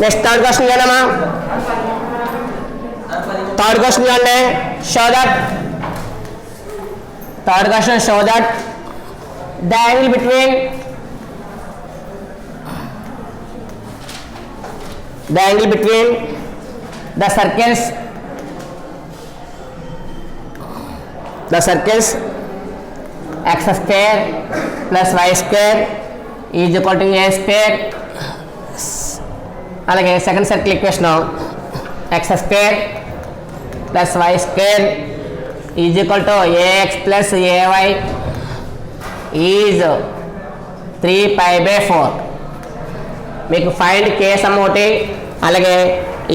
నెక్స్ట్ థర్డ్ క్వశ్చన్ చేద్దామా. థర్డ్ క్వశ్చన్ చూడండి. Third question show that the angle between the circles x square plus y square is equal to a square. అలాగే second circle equation x square plus y square is equal to ax plus ay is 3π/4. మీకు find k some ఒకటి, అలాగే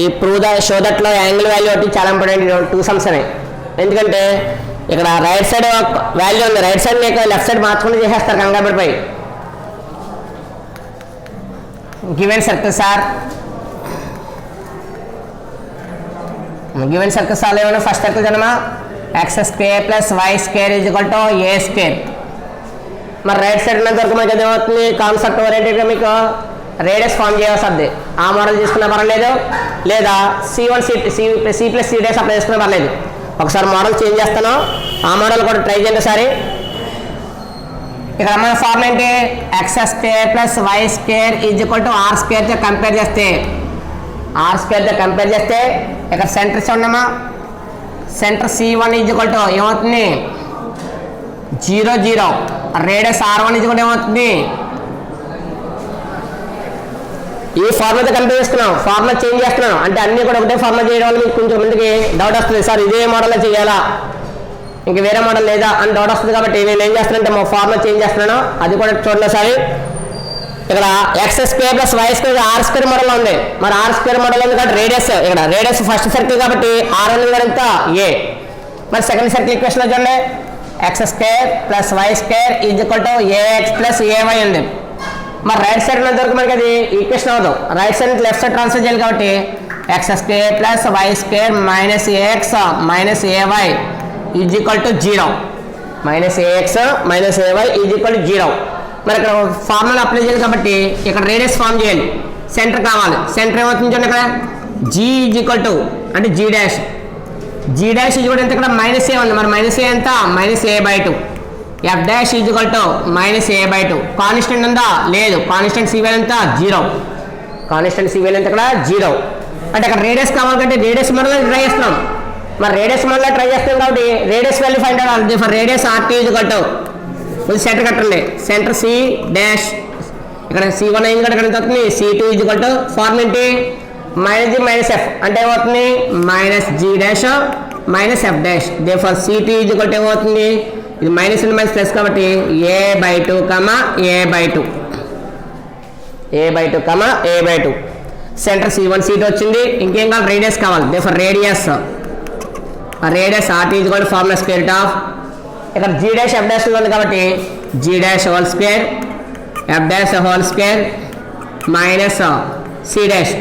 ఈ prove the show దట్లో angle value ఒకటి చాలా important. 2 sums అనేవి. ఎందుకంటే ఇక్కడ రైట్ సైడ్ వాల్యూ ఉంది, రైట్ సైడ్ మీకు లెఫ్ట్ సైడ్ మార్చుకుని చేసేస్తారు కంగారు పడిపోయి. గివెన్ సర్కిల్స్ ఆర్ ఏమైనా ఫస్ట్ సర్కిల్ జనమా x square plus y square is equal to a square. మరి రైట్ సైడ్ ఉన్నంత వరకు మనకి ఏమవుతుంది, కాన్సెప్ట్ ఓరియంటెడ్గా మీకు రేడియస్ ఫామ్ చేయాల్సింది. ఆ మోడల్ తీసుకున్నా పర్లేదు, లేదా C plus C days apply చేసుకున్నా పర్లేదు. ఒకసారి మోడల్ చేంజ్ చేస్తాను, ఆ మోడల్ కూడా ట్రై చేయండి ఒకసారి. ఇక్కడ మన ఫార్మ్ ఏంటి, x square plus y square is equal to r square తో కంపేర్ చేస్తే ఇక్కడ సెంటర్ చూడమ్మా, centre C1 is equal to ఏమవుతుంది 0 0, radius R1 is equal to ఏమవుతుంది. ఈ ఫార్ములా కంపేర్ చేస్తున్నాం, ఫార్ములా చేంజ్ చేస్తున్నాం అంటే అన్నీ కూడా ఒకటే ఫార్ములా చేయడం వల్ల మీకు కొంచెం మందికి డౌట్ వస్తుంది, సార్ ఇదే మోడల్లో చేయాలా ఇంక వేరే మోడల్ లేదా అని డౌట్ వస్తుంది. కాబట్టి నేను ఏం చేస్తానంటే మా ఫార్ములా చేంజ్ చేస్తున్నాను, అది కూడా చూడండి ఒకసారి. ఇక్కడ x square plus y square r square మోడల్లో ఉంది. మరి r square మోడల్ ఉంది కాబట్టి ఇక్కడ రేడియస్ ఫస్ట్ సర్కిల్ కాబట్టి r1 కూడా ఎంత a. మరి సెకండ్ సర్కిల్ ఈక్వేషన్లో చూడండి, x square plus y square is equal to ax plus ay ఉంది. మరి రైట్ సైడ్ ఉన్నంత వరకు మనకి అది ఈక్వేషన్ అవ్వదు. రైట్ సైడ్ నుంచి లెఫ్ట్ సైడ్ ట్రాన్స్ఫర్ చేయాలి కాబట్టి x square plus y square minus a x minus a y is equal to 0. Minus a x minus a y is equal to 0. మరి ఇక్కడ ఫార్ములా అప్లై చేయాలి కాబట్టి ఇక్కడ రేడియస్ ఫార్మ్ చేయాలి. సెంటర్ కావాలి. సెంటర్ ఏమవుతుంది చూడండి ఇక్కడ జీ ఈజ్ ఈక్వల్ టు అంటే జీ డాష్ ఈజ్ కూడా ఎంత ఇక్కడ మైనస్ ఏ ఉంది. మరి మైనస్ ఏ ఎంత minus a by 2. F dash is equal to minus a by 2. Constant ఉందా లేదు. కాన్స్టెంట్ సి వాల్యూ ఎంత 0. కాన్స్టెంట్ సి వాల్యూ ఎంత ఇక్కడ 0. అంటే అక్కడ రేడియస్ కావాలంటే రేడియస్ మోడల్ ట్రై చేస్తున్నాం. మరి రేడియస్ మోడల్ ట్రై చేస్తాం కాబట్టి radius value find out for radius r t is equal to centre కట్టండి. సెంటర్ సి డాష్ ఇక్కడ C1 అయింది కదా, ఇక్కడ ఎంత అవుతుంది C2 is equal to form ఏంటి మైనస్ జీ మైనస్ ఎఫ్ అంటే ఏమవుతుంది minus g dash minus f dash. Therefore C2 is equal to ఏమవుతుంది ఇది మైనస్ అండ్ మైనస్ ప్లస్ కాబట్టి a by 2 comma a by 2 a by 2 comma a by 2. Centre C1 C2 వచ్చింది. ఇంకేం కావాలి radius కావాలి. Therefore radius r t is equal to formula square of ఇక్కడ g dash f dash ఉంది కాబట్టి g dash whole square f dash whole square minus c dash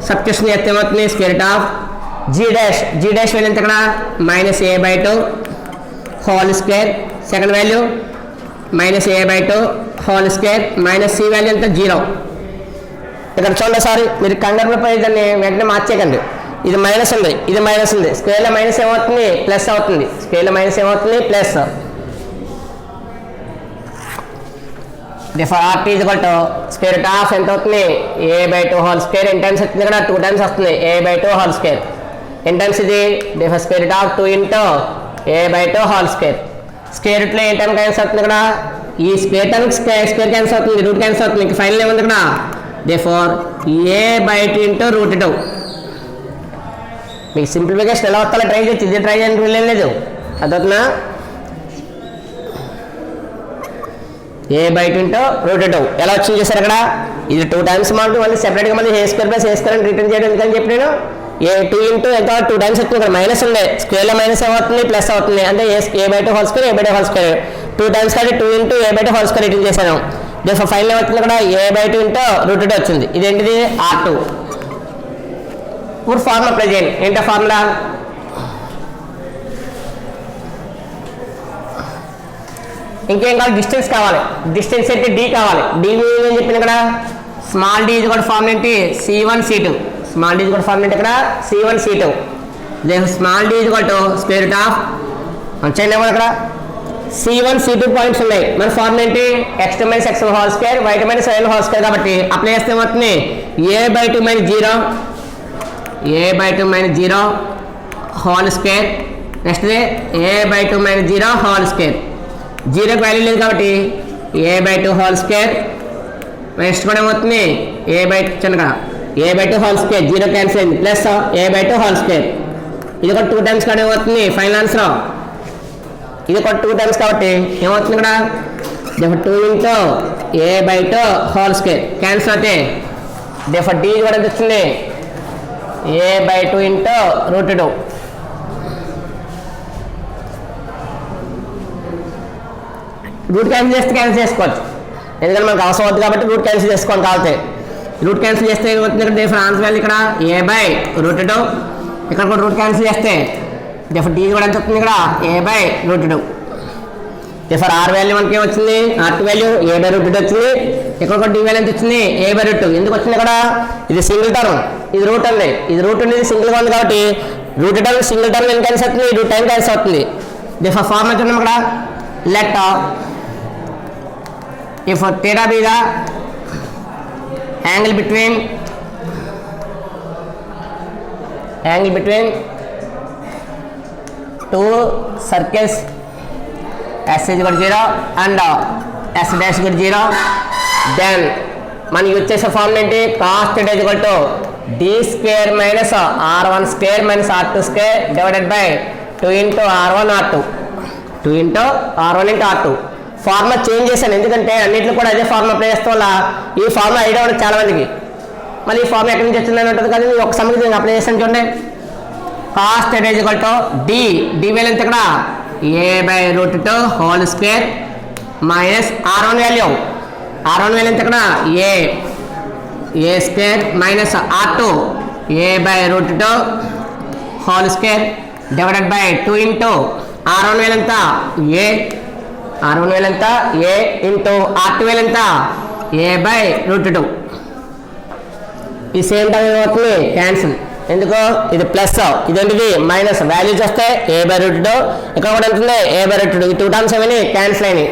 substitution చేస్తే ఏమవుతుంది square of g dash value ఎంత ఇక్కడ minus a by 2 whole square. Second value minus a by 2 whole square minus c value ఎంత 0. ఇక్కడ చూడండి sorry మీరు కంగారు పై దాన్ని వెంటనే మార్చేయకండి. ఇది మైనస్ ఉంది ఇది మైనస్ ఉంది. స్క్వేర్లో మైనస్ ఏమవుతుంది ప్లస్ అవుతుంది. స్క్వేర్లో మైనస్ ఏమవుతుంది plus. Therefore r t is equal to square root of ఎంత అవుతుంది a by 2 whole square. N times వచ్చింది ఇక్కడ 2 టైమ్స్ వస్తుంది a by 2 whole square. N times ఇది therefore square root of 2 into a by 2 whole square. Square రూట్లో ఏ time cancel అవుతుంది ఇక్కడ ఈ స్క్వేర్ టైం స్క్వేర్ క్యాన్సల్ అవుతుంది రూట్ క్యాన్సల్ అవుతుంది. ఇంకా ఫైనల్ ఏముంది ఇక్కడ differ A by 2 into root 2. మీకు సింప్లిఫికేషన్ ఎలా వస్తాలో ట్రై చేయొచ్చు. ఇది ట్రై చేయడానికి వెళ్ళలేదు అదవుతున్నా ఏ బై 2 ఇంటూ రూట్ 2 ఎలా వచ్చింది చేశారు అక్కడ ఇది 2 టైమ్స్ మాకు మళ్ళీ సెపరేట్గా మళ్ళీ ఏ స్క్వేర్ ప్లస్ ఏ స్క్వేర్ అని రిటర్న్ చేయడం ఎందుకని చెప్పి నేను ఏ 2 ఇంటూ ఎంత 2 టైమ్స్ వచ్చింది ఇక్కడ మైనస్ ఉంది. స్క్వేర్లో మైనస్ ఏమవుతుంది ప్లస్ అవుతుంది అంటే a by 2 whole square a by 2 whole square 2 times కాబట్టి 2 into a by 2 whole square return చేశాను. దీని ఫైనల్ ఏమవుతుంది ఇక్కడ ఏ బై 2 ఇంటూ రూట్ 2 వచ్చింది. ఇదేంటిది R2. ఇప్పుడు ఫార్ములా అప్లై చేయండి. ఏంటో ఫార్ములా ఇంకేం కావాలి డిస్టెన్స్ కావాలి. డిస్టెన్స్ అయితే డి కావాలి. డి ఏం చెప్పింది ఇక్కడ స్మాల్ డి ఈజ్ కూడా ఫార్మ్ ఏంటి C1 C2. Small d is కూడా ఫార్మ్ ఏంటి ఇక్కడ C1 C2. Small d is equal to square root of చేయండి ఇక్కడ C1 C2 పాయింట్స్ ఉన్నాయి. మన ఫార్మ్ ఏంటి x2 minus x1 whole square y2 minus y1 whole square కాబట్టి అప్లై చేస్తే ఏమవుతుంది a by 2 minus 0 a by 2 minus 0 whole square. Next a by 2 minus 0 whole square. 0కి value లేదు కాబట్టి a by 2 whole square. Next కూడా ఏమవుతుంది a by చిన్నగా a by 2 whole square 0 cancel అయింది plus a by 2 whole square. ఇది కూడా 2 times కూడా ఏమవుతుంది ఫైనల్ ఆన్సర్. ఇది కూడా 2 టైమ్స్ కాబట్టి ఏమవుతుంది ఇక్కడ 2 into a by 2 whole square cancel అవుతాయి. డిఫర్ డి కూడా ఎంత వచ్చింది a by 2 into root 2. Root cancel చేస్తే క్యాన్సిల్ చేసుకోవచ్చు ఎందుకంటే మనకు అవసరం అవుతుంది కాబట్టి రూట్ క్యాన్సిల్ చేసుకోవాలి కావాలి. రూట్ క్యాన్సిల్ చేస్తే ఏమవుతుంది ఇక్కడ డిఫర్ ఆన్సర్ వాల్యూ ఇక్కడ ఏ బై రూట్ 2. ఇక్కడ కూడా రూట్ క్యాన్సిల్ చేస్తే డిఫర్ డి కూడా ఎంత వస్తుంది ఇక్కడ a by root 2. Therefore r value మనకి ఏమొచ్చింది R2 value A by root 2 వచ్చింది. ఇక్కడ కూడా డి వాల్యూ ఎంత వచ్చింది ఏ బై రూట్ 2. ఎందుకు వచ్చింది ఇక్కడ ఇది సింగిల్ టర్మ్ ఇది రూట్ ఉంది. ఇది రూట్ ఉండేది సింగిల్గా ఉంది కాబట్టి రూట్ టర్మ్ సింగిల్ టర్మ్ ఎంత క్యాన్సిల్ అవుతుంది రూట్ టైం క్యాన్సిల్ అవుతుంది. డిఫర్ ఫార్మ్ వచ్చింది ఇక్కడ let if theta be the angle between two circles s is equal to 0 and s dash equal to 0 then మనం యూజ్ చేసే ఫార్ములా ఏంటి cos theta is equal to d square minus r1 square minus r2 square divided by 2 into r1 r2 2 into r1 into r2. Formula change చేశాను ఎందుకంటే అన్నింటిలో కూడా అదే formula apply చేస్తాం వల్ల ఈ ఫార్ములా ఐడియా ఉండదు చాలా మందికి. మళ్ళీ ఈ ఫార్ములా ఎక్కడి నుంచి వచ్చిందని ఉంటుంది కానీ ఒక సమస్య అప్లై చేస్తాను చూడండి. cos theta is equal to d value ఎంత ఇక్కడ a by root 2 whole square minus r1 value R1 value ఎంత ఇక్కడ a square minus R2 a/√2 whole square divided by 2 into R1 value ఎంత R1 వాల్యూ ఎంత a into R2 value ఎంత a/√2. ఈ same time అవుతుంది cancel, ఎందుకు ఇది plus ఇదేంటిది మైనస్, వాల్యూస్ వస్తే a/√2, ఇక్కడ కూడా ఉంటుంది a/√2. ఈ 2 టర్మ్స్ ఏమైనా క్యాన్సిల్ అయినాయి.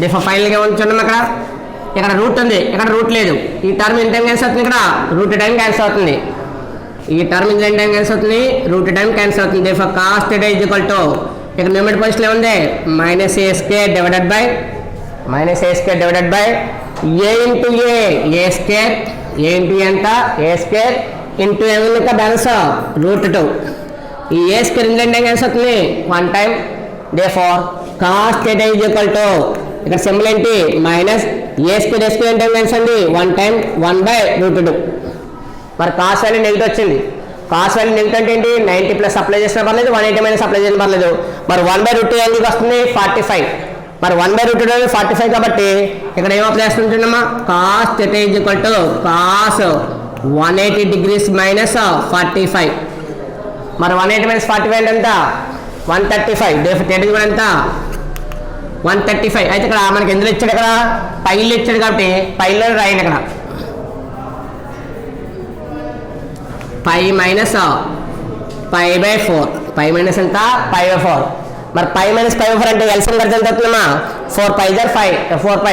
దీని ఫైనల్గా ఉంచున్నాం ఇక్కడ రూట్ ఉంది, ఇక్కడ రూట్ లేదు. ఈ టర్మ్ ఎంత టైం క్యాన్సిల్ అవుతుంది, ఇక్కడ రూట్ టైం క్యాన్సిల్ అవుతుంది. ఈ టర్మ్ ఎంత టైం క్యాన్సిల్ అవుతుంది, రూట్ టైం క్యాన్సిల్ అవుతుంది. దీని కాస్ట్ θ ఈక్వల్ టు ఇక్కడ న్యూమరేటర్ పొజిషన్ ఏముంది -a square divided by a into a square, a into ఎంత a స్క్వేర్ ఇంటూ ఏముంది ఇంకా బ్యాలెన్స్ √2. ఈ a స్క్వేర్ ఎంత టైం క్యాన్సిల్ అవుతుంది 1 time. Therefore cos θ equal to ఇక్కడ సింబల్ ఏంటి మైనస్ a స్క్వేర్ ఎంత టైం క్యాన్సిల్ అండి 1 టైం 1/√2. మరి కాస్ట్ వాల్యూ నెగిటివ్ వచ్చింది. కాస్ట్ వాల్యూ నెగిటివ్ అంటే ఏంటి 90 ప్లస్ అప్లై చేసినా పర్లేదు, 180 మైనస్ అప్లై చేసిన పర్లేదు. మరి 1/√2 ఎందుకు వస్తుంది 45. మరి 1/√2 అనేది 45 కాబట్టి ఇక్కడ ఏం అప్లై చేస్తుంటున్నామా cos θ equal to cos 180 degrees minus 45. మరి 180 మైనస్ 45 అంటే ఎంత 135. డెఫినెట్ కూడా ఎంత 135. అయితే ఇక్కడ మనకి ఎందులో ఇచ్చాడు, ఇక్కడ పైలు ఇచ్చాడు కాబట్టి పైలో రాయండి. ఇక్కడ π మైనస్ π/4, π మైనస్ ఎంత π/4. మరి π మైనస్ π/4 అంటే ఎల్సిఎం కడితే ఎంత అవుతుందమ్మా 4π = 5, 4π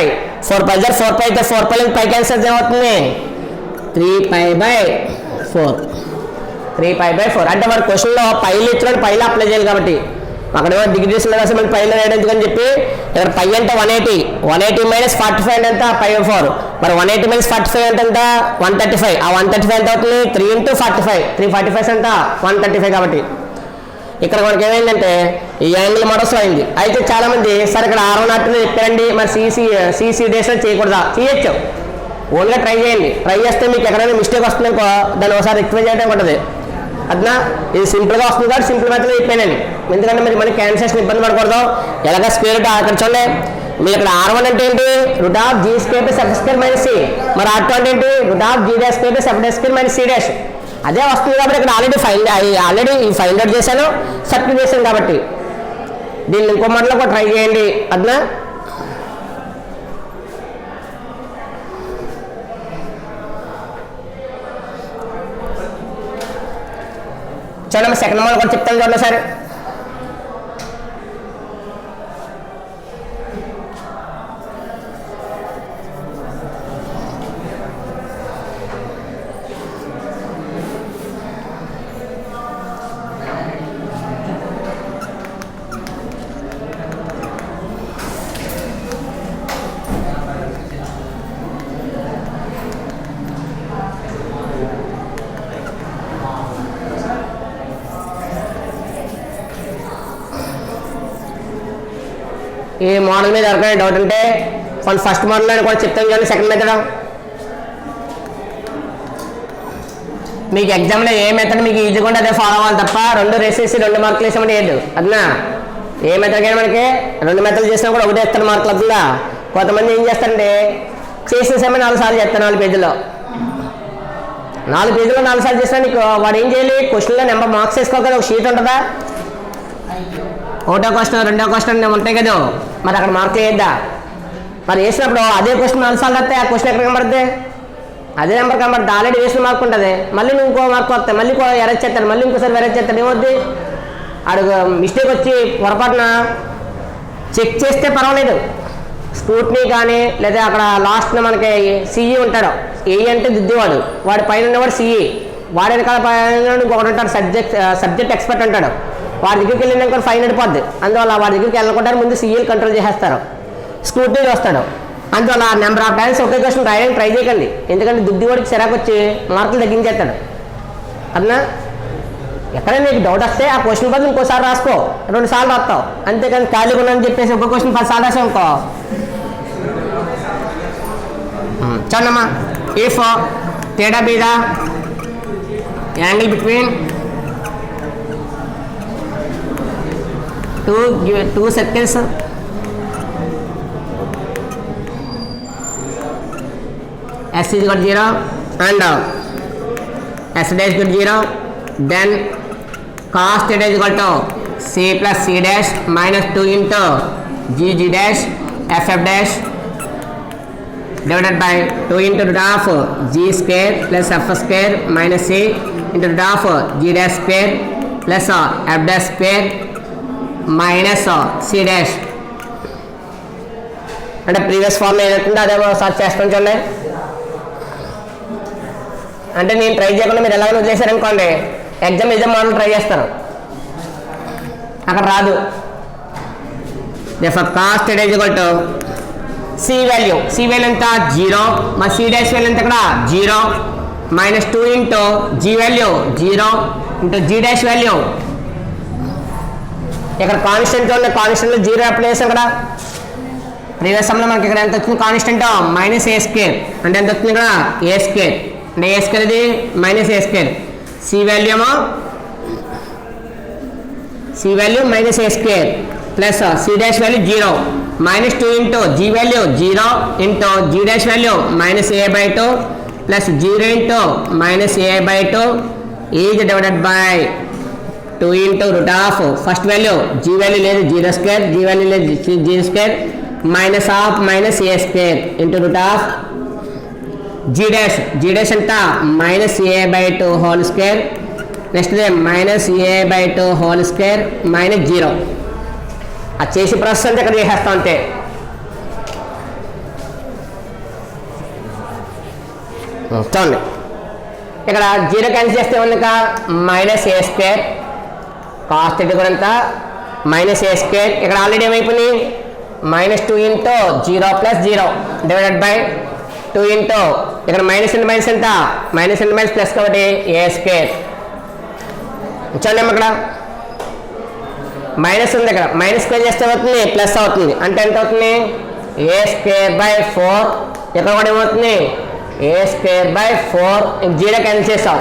అయితే 4π పై క్యాన్సల్ ఏమవుతుంది 3π/4 అంటే మరి క్వశ్చన్లో పైలు ఇచ్చినట్టు పైలు అప్లై చేయాలి కాబట్టి అక్కడ ఏమో డిగ్రీస్ రాసి మళ్ళీ పైలో వేయడం ఎందుకని చెప్పి ఇక్కడ పై అంటే 180 మైనస్ 45 అంటే ఎంత π/4. మరి 180 మైనస్ 45 అంటే ఎంత 135. ఆ 135 ఎంత అవుతుంది 3 ఇంటూ 45, 345 ఎంత 135. కాబట్టి ఇక్కడ మనకి ఏమైందంటే ఈ యాంగిల్ మోడల్స్ అయింది. అయితే చాలా మంది సార్ ఇక్కడ R1 R2 చెప్పారండి, మరి సిసి డేస్లో చేయకూడదా? చేయొచ్చు, ఓన్గా ట్రై చేయండి. ట్రై చేస్తే మీకు ఎక్కడైనా మిస్టేక్ వస్తుంది అనుకో దాన్ని ఒకసారి రిక్వెస్ట్ చేయడం ఉంటుంది. అట్లా ఇది సింపుల్గా వస్తుంది కాబట్టి సింపుల్ మెథడ్ చెప్పానండి. ఎందుకంటే మరి మనకి క్యాన్సలేషన్ ఇబ్బంది పడకూడదు. ఎలాగ స్క్వేర్ రూట్ అక్కడ చూడండి, మీరు ఇక్కడ R1 అంటే ఏంటి √g² - c, మరి R2 అంటే ఏంటి √g² - c డాష్. అదే వస్తుంది కాబట్టి ఇక్కడ ఆల్రెడీ ఫైండ్ అవుట్ చేశాను, సబ్స్టిట్యూట్ చేశాను. కాబట్టి దీన్ని ఇంకో మోడల్లో కూడా ట్రై చేయండి. అట్లా చూడండి, సెకండ్ మోడల్ కూడా చెప్తాను చూడండి సార్. ఈ మోడల్ మీద ఎవరికైనా డౌట్ ఉంటే ఫస్ట్ మోడల్ కూడా చెప్తాను కానీ సెకండ్ మెథడ్ మీకు ఎగ్జామ్లో ఏ మెథడ్ మీకు ఈజీగా ఉంటే అదే ఫాలో అవ్వాలి తప్ప 2 రేసేసి 2 మార్కులు వేసామంటే ఏదు అదనా. ఏ మెథడ్ కానీ మనకి 2 మెథడ్లు చేసినా కూడా ఒకటే ఇస్తాను మార్కులు అవుతుందా. కొంతమంది ఏం చేస్తారంటే చేసిన సమయం 4 సార్లు చేస్తాను 4 పేజీలో 4 సార్లు చేసినా నీకు వాడు ఏం చేయాలి క్వశ్చన్లో నెంబర్ మార్క్స్ వేసుకోవాలి. ఒక షీట్ ఉంటుందా, ఒకటో క్వశ్చన్ 2వ క్వశ్చన్ ఉంటాయి కదా, మరి అక్కడ మార్కులు వేయద్దా. మరి వేసినప్పుడు అదే క్వశ్చన్ 4 సార్లు వస్తాయి, ఆ క్వశ్చన్ ఎక్కడ కనబడుతుంది అదే నెంబర్ కనబడుతుంది. ఆల్రెడీ వేసిన మార్క్ ఉంటుంది, మళ్ళీ నువ్వు ఇంకో మార్క్ వస్తాయి, మళ్ళీ ఎరేజ్ చేస్తాడు, మళ్ళీ ఇంకోసారి ఎరేజ్ చేస్తాడు. ఏమవుద్ది అడుగు మిస్టేక్ వచ్చి పొరపాటున చెక్ చేస్తే పర్వాలేదు. స్క్రూట్నీ కానీ లేదా అక్కడ లాస్ట్న మనకి సిఈ ఉంటాడు, ఏఈ అంటే దిద్దేవాడు, వాడి పైన ఉన్నవాడు సిఈ, వాడి వెనకాల పైన ఇంకొకటి ఉంటాడు సబ్జెక్ట్ ఎక్స్పర్ట్ అంటాడు. వాడి దగ్గరికి వెళ్ళినాక ఫైన్ పడిపోద్ది. అందువల్ల వాడి దగ్గరికి వెళ్ళకుండా ముందు సీఈలు కంట్రోల్ చేసేస్తారు, స్క్రూట్నీ వస్తాడు. అందువల్ల number of times okay question రాయడానికి ట్రై చేయకండి, ఎందుకంటే దిద్దివాడికి చిరాకు వచ్చి మార్కులు తగ్గించేస్తాడు. అన్నా ఎక్కడైనా నీకు డౌట్ వస్తే ఆ క్వశ్చన్ బదులు ఇంకోసారి రాసుకో, 2 సార్లు రాస్తావు. అంతేకాని ఖాళీగా ఉన్నాను చెప్పేసి ఒక క్వశ్చన్ 10 సార్లు రాసావు ఇంకో. చూడమ్మా, ఇఫ్ తేడా బీద angle between two circles s is equal to 0 and s dash equal to 0, then cos theta is equal to c plus c dash minus 2 into g dash ff dash divided by 2 into root of g square plus f square minus c into root of g dash square plus f dash square minus c dash. అంటే previous form ఏదైతుందో అదే search చేస్తాం చూడండి. అంటే నేను try చేయకుండా మీరు ఎలాగైనా వదిలేశారనుకోండి, ఎగ్జామ్ మోడల్ ట్రై చేస్తారు, అక్కడ రాదు. Cos theta is equal to c value ఎంత 0, మరి సి డాష్ వాల్యూ ఎంత ఇక్కడ 0 minus 2 into g value 0 into g dash value ఇక్కడ కాన్స్టెంట్ ఉంది, కాన్స్టెంట్లో 0 అప్లై చేస్తాం. ఇక్కడ ప్రీవియస్ సమ్లో మనకి ఇక్కడ ఎంత వచ్చింది కాన్స్టెంట్ మైనస్ ఏ స్క్వేర్, అంటే ఎంత వచ్చింది ఇక్కడ ఏ స్క్వేర్, అంటే ఏ స్క్వేర్ ఇది minus a square. C value minus a square plus C dash value 0 minus 2 into g value 0 into g dash value minus a by 2 plus 0 into minus a by 2 is divided by 2 into root of first value g value లేదు 0 square, g value లేదు 0 square minus of minus a square into root of g dash అంతా minus a by 2 whole square, next minus a by 2 whole square minus 0. అది చేసి process అంటే ఇక్కడ చేసేస్తాం అంతే. చూడండి ఇక్కడ 0 క్యాన్సిల్ చేస్తే ఉంది ఇంకా మైనస్ ఏ స్క్వేర్, కాస్ట్ ఇది కూడా ఎంత మైనస్ ఏ స్క్వేర్. ఇక్కడ ఆల్రెడీ ఏమైపోయింది minus 2 into 0 plus 0 divided by 2 into ఇక్కడ మైనస్ ఇంటూ మైనస్ ఎంత మైనస్ ఇంటూ మైనస్ ప్లస్ కాబట్టి ఏ స్క్వేర్. చూడండి ఇక్కడ మైనస్ ఉంది, ఇక్కడ మైనస్ స్క్వేర్ చేస్తే అవుతుంది ప్లస్ అవుతుంది, అంటే ఎంత అవుతుంది ఏ స్క్వేర్ బై 4. ఇక్కడ కూడా ఏమవుతుంది ఏ స్క్వేర్ బై 4. 0 క్యాన్సిల్ చేస్తాం,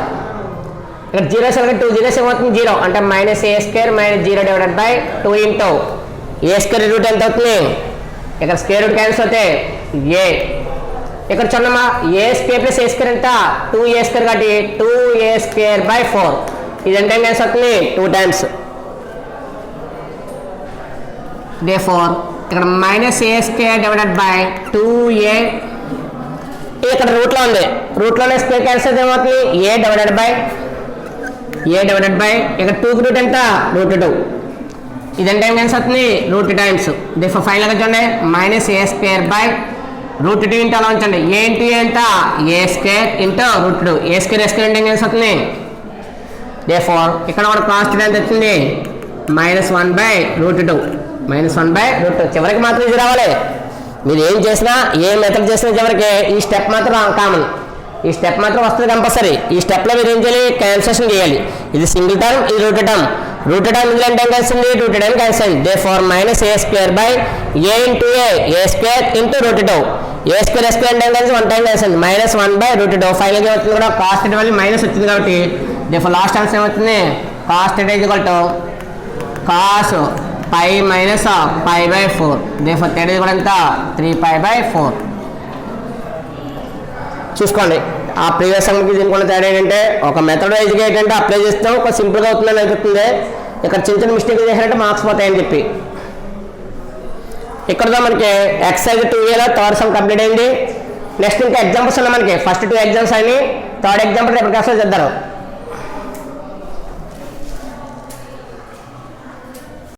ఇక్కడ 0 సరిగ్గా 2 జీరోస్ ఏమవుతుంది 0, అంటే minus a square minus 0 divided by 2 into A square root ఎంత అవుతుంది, ఇక్కడ స్క్వేర్ రూట్ క్యాన్సిల్ అవుతే ఏ. ఇక్కడ చూడమ్మా ఏ స్క్వేర్ ప్లస్ ఏ స్క్వేర్ ఎంత 2a స్క్వేర్ కాబట్టి 2a స్క్వేర్ బై 4. ఇది ఎంత క్యాన్సిల్ అవుతుంది 2 టైమ్స్. therefore ఇక్కడ minus a square divided by 2a, ఇక్కడ రూట్లో ఉంది, రూట్లోనే స్క్వేర్ క్యాన్సిల్ ఏమవుతుంది ఏ డివైడెడ్ బై ఇక్కడ 2కి రూట్ ఎంత √2, ఇదంటే ఏం క్యాన్సిల్ అవుతుంది √2 టైమ్స్. therefore ఫైనల్గా చూడండి minus a square by √2 into అలా ఉంచండి ఏ ఇంటూ ఏ ఎంత ఏ స్క్వేర్ ఇంటూ √2, ఏ స్క్వేర్ అంటే ఏం క్యాన్సిల్ అవుతుంది. therefore ఇక్కడ కూడా కాస్ట్ ఎంత వచ్చింది -1 బై √2, -1 బై √2. చివరికి మాత్రం ఇది రావాలి, మీరు ఏం చేసినా ఏ మెథడ్ చేసినా చివరికి ఈ స్టెప్ మాత్రం కామన్, ఈ స్టెప్ మాత్రం వస్తుంది కంపల్సరీ. ఈ స్టెప్లో మీరు ఏం చేయాలి క్యాన్సిలేషన్ చేయాలి. ఇది సింగిల్ టర్మ్, ఇది రూట్ టర్మ్ ఇందులో ఎంత కలిసింది √2 క్యాన్సిల్ అయింది. therefore minus a square by A into A square into √2, A square అంటే కలిసి 1 టైం కలిసింది -1 బై √2. ఫైనల్గా వచ్చింది కూడా కాస్ట్ వాల్యూ మైనస్ వచ్చింది కాబట్టి therefore లాస్ట్ ఆన్సర్ ఏమవుతుంది cos is equal to cos π minus π/4. therefore తేడా కూడా ఎంత 3π/4. చూసుకోండి ఆ ప్రీవియస్ సమ్కి దీనికి కూడా తేడా ఏంటంటే ఒక మెథడ్ వైజ్గా ఏంటంటే అప్లై చేస్తాం, ఒక సింపుల్గా అవుతుందని అనిపిస్తుంది. ఇక్కడ చిన్న మిస్టేక్ చేసినట్టు మార్క్స్ పోతాయని చెప్పి ఇక్కడతో మనకి ఎక్సైజ్ 2Aలో థర్డ్ సమ్ కంప్లీట్ అయింది. నెక్స్ట్ ఇంకా ఎగ్జాంపుల్స్ ఉన్నాయి మనకి, ఫస్ట్ 2 ఎగ్జామ్స్ అయినాయి, థర్డ్ ఎగ్జాంపుల్ రేపు క్లాస్లో చేద్దారు.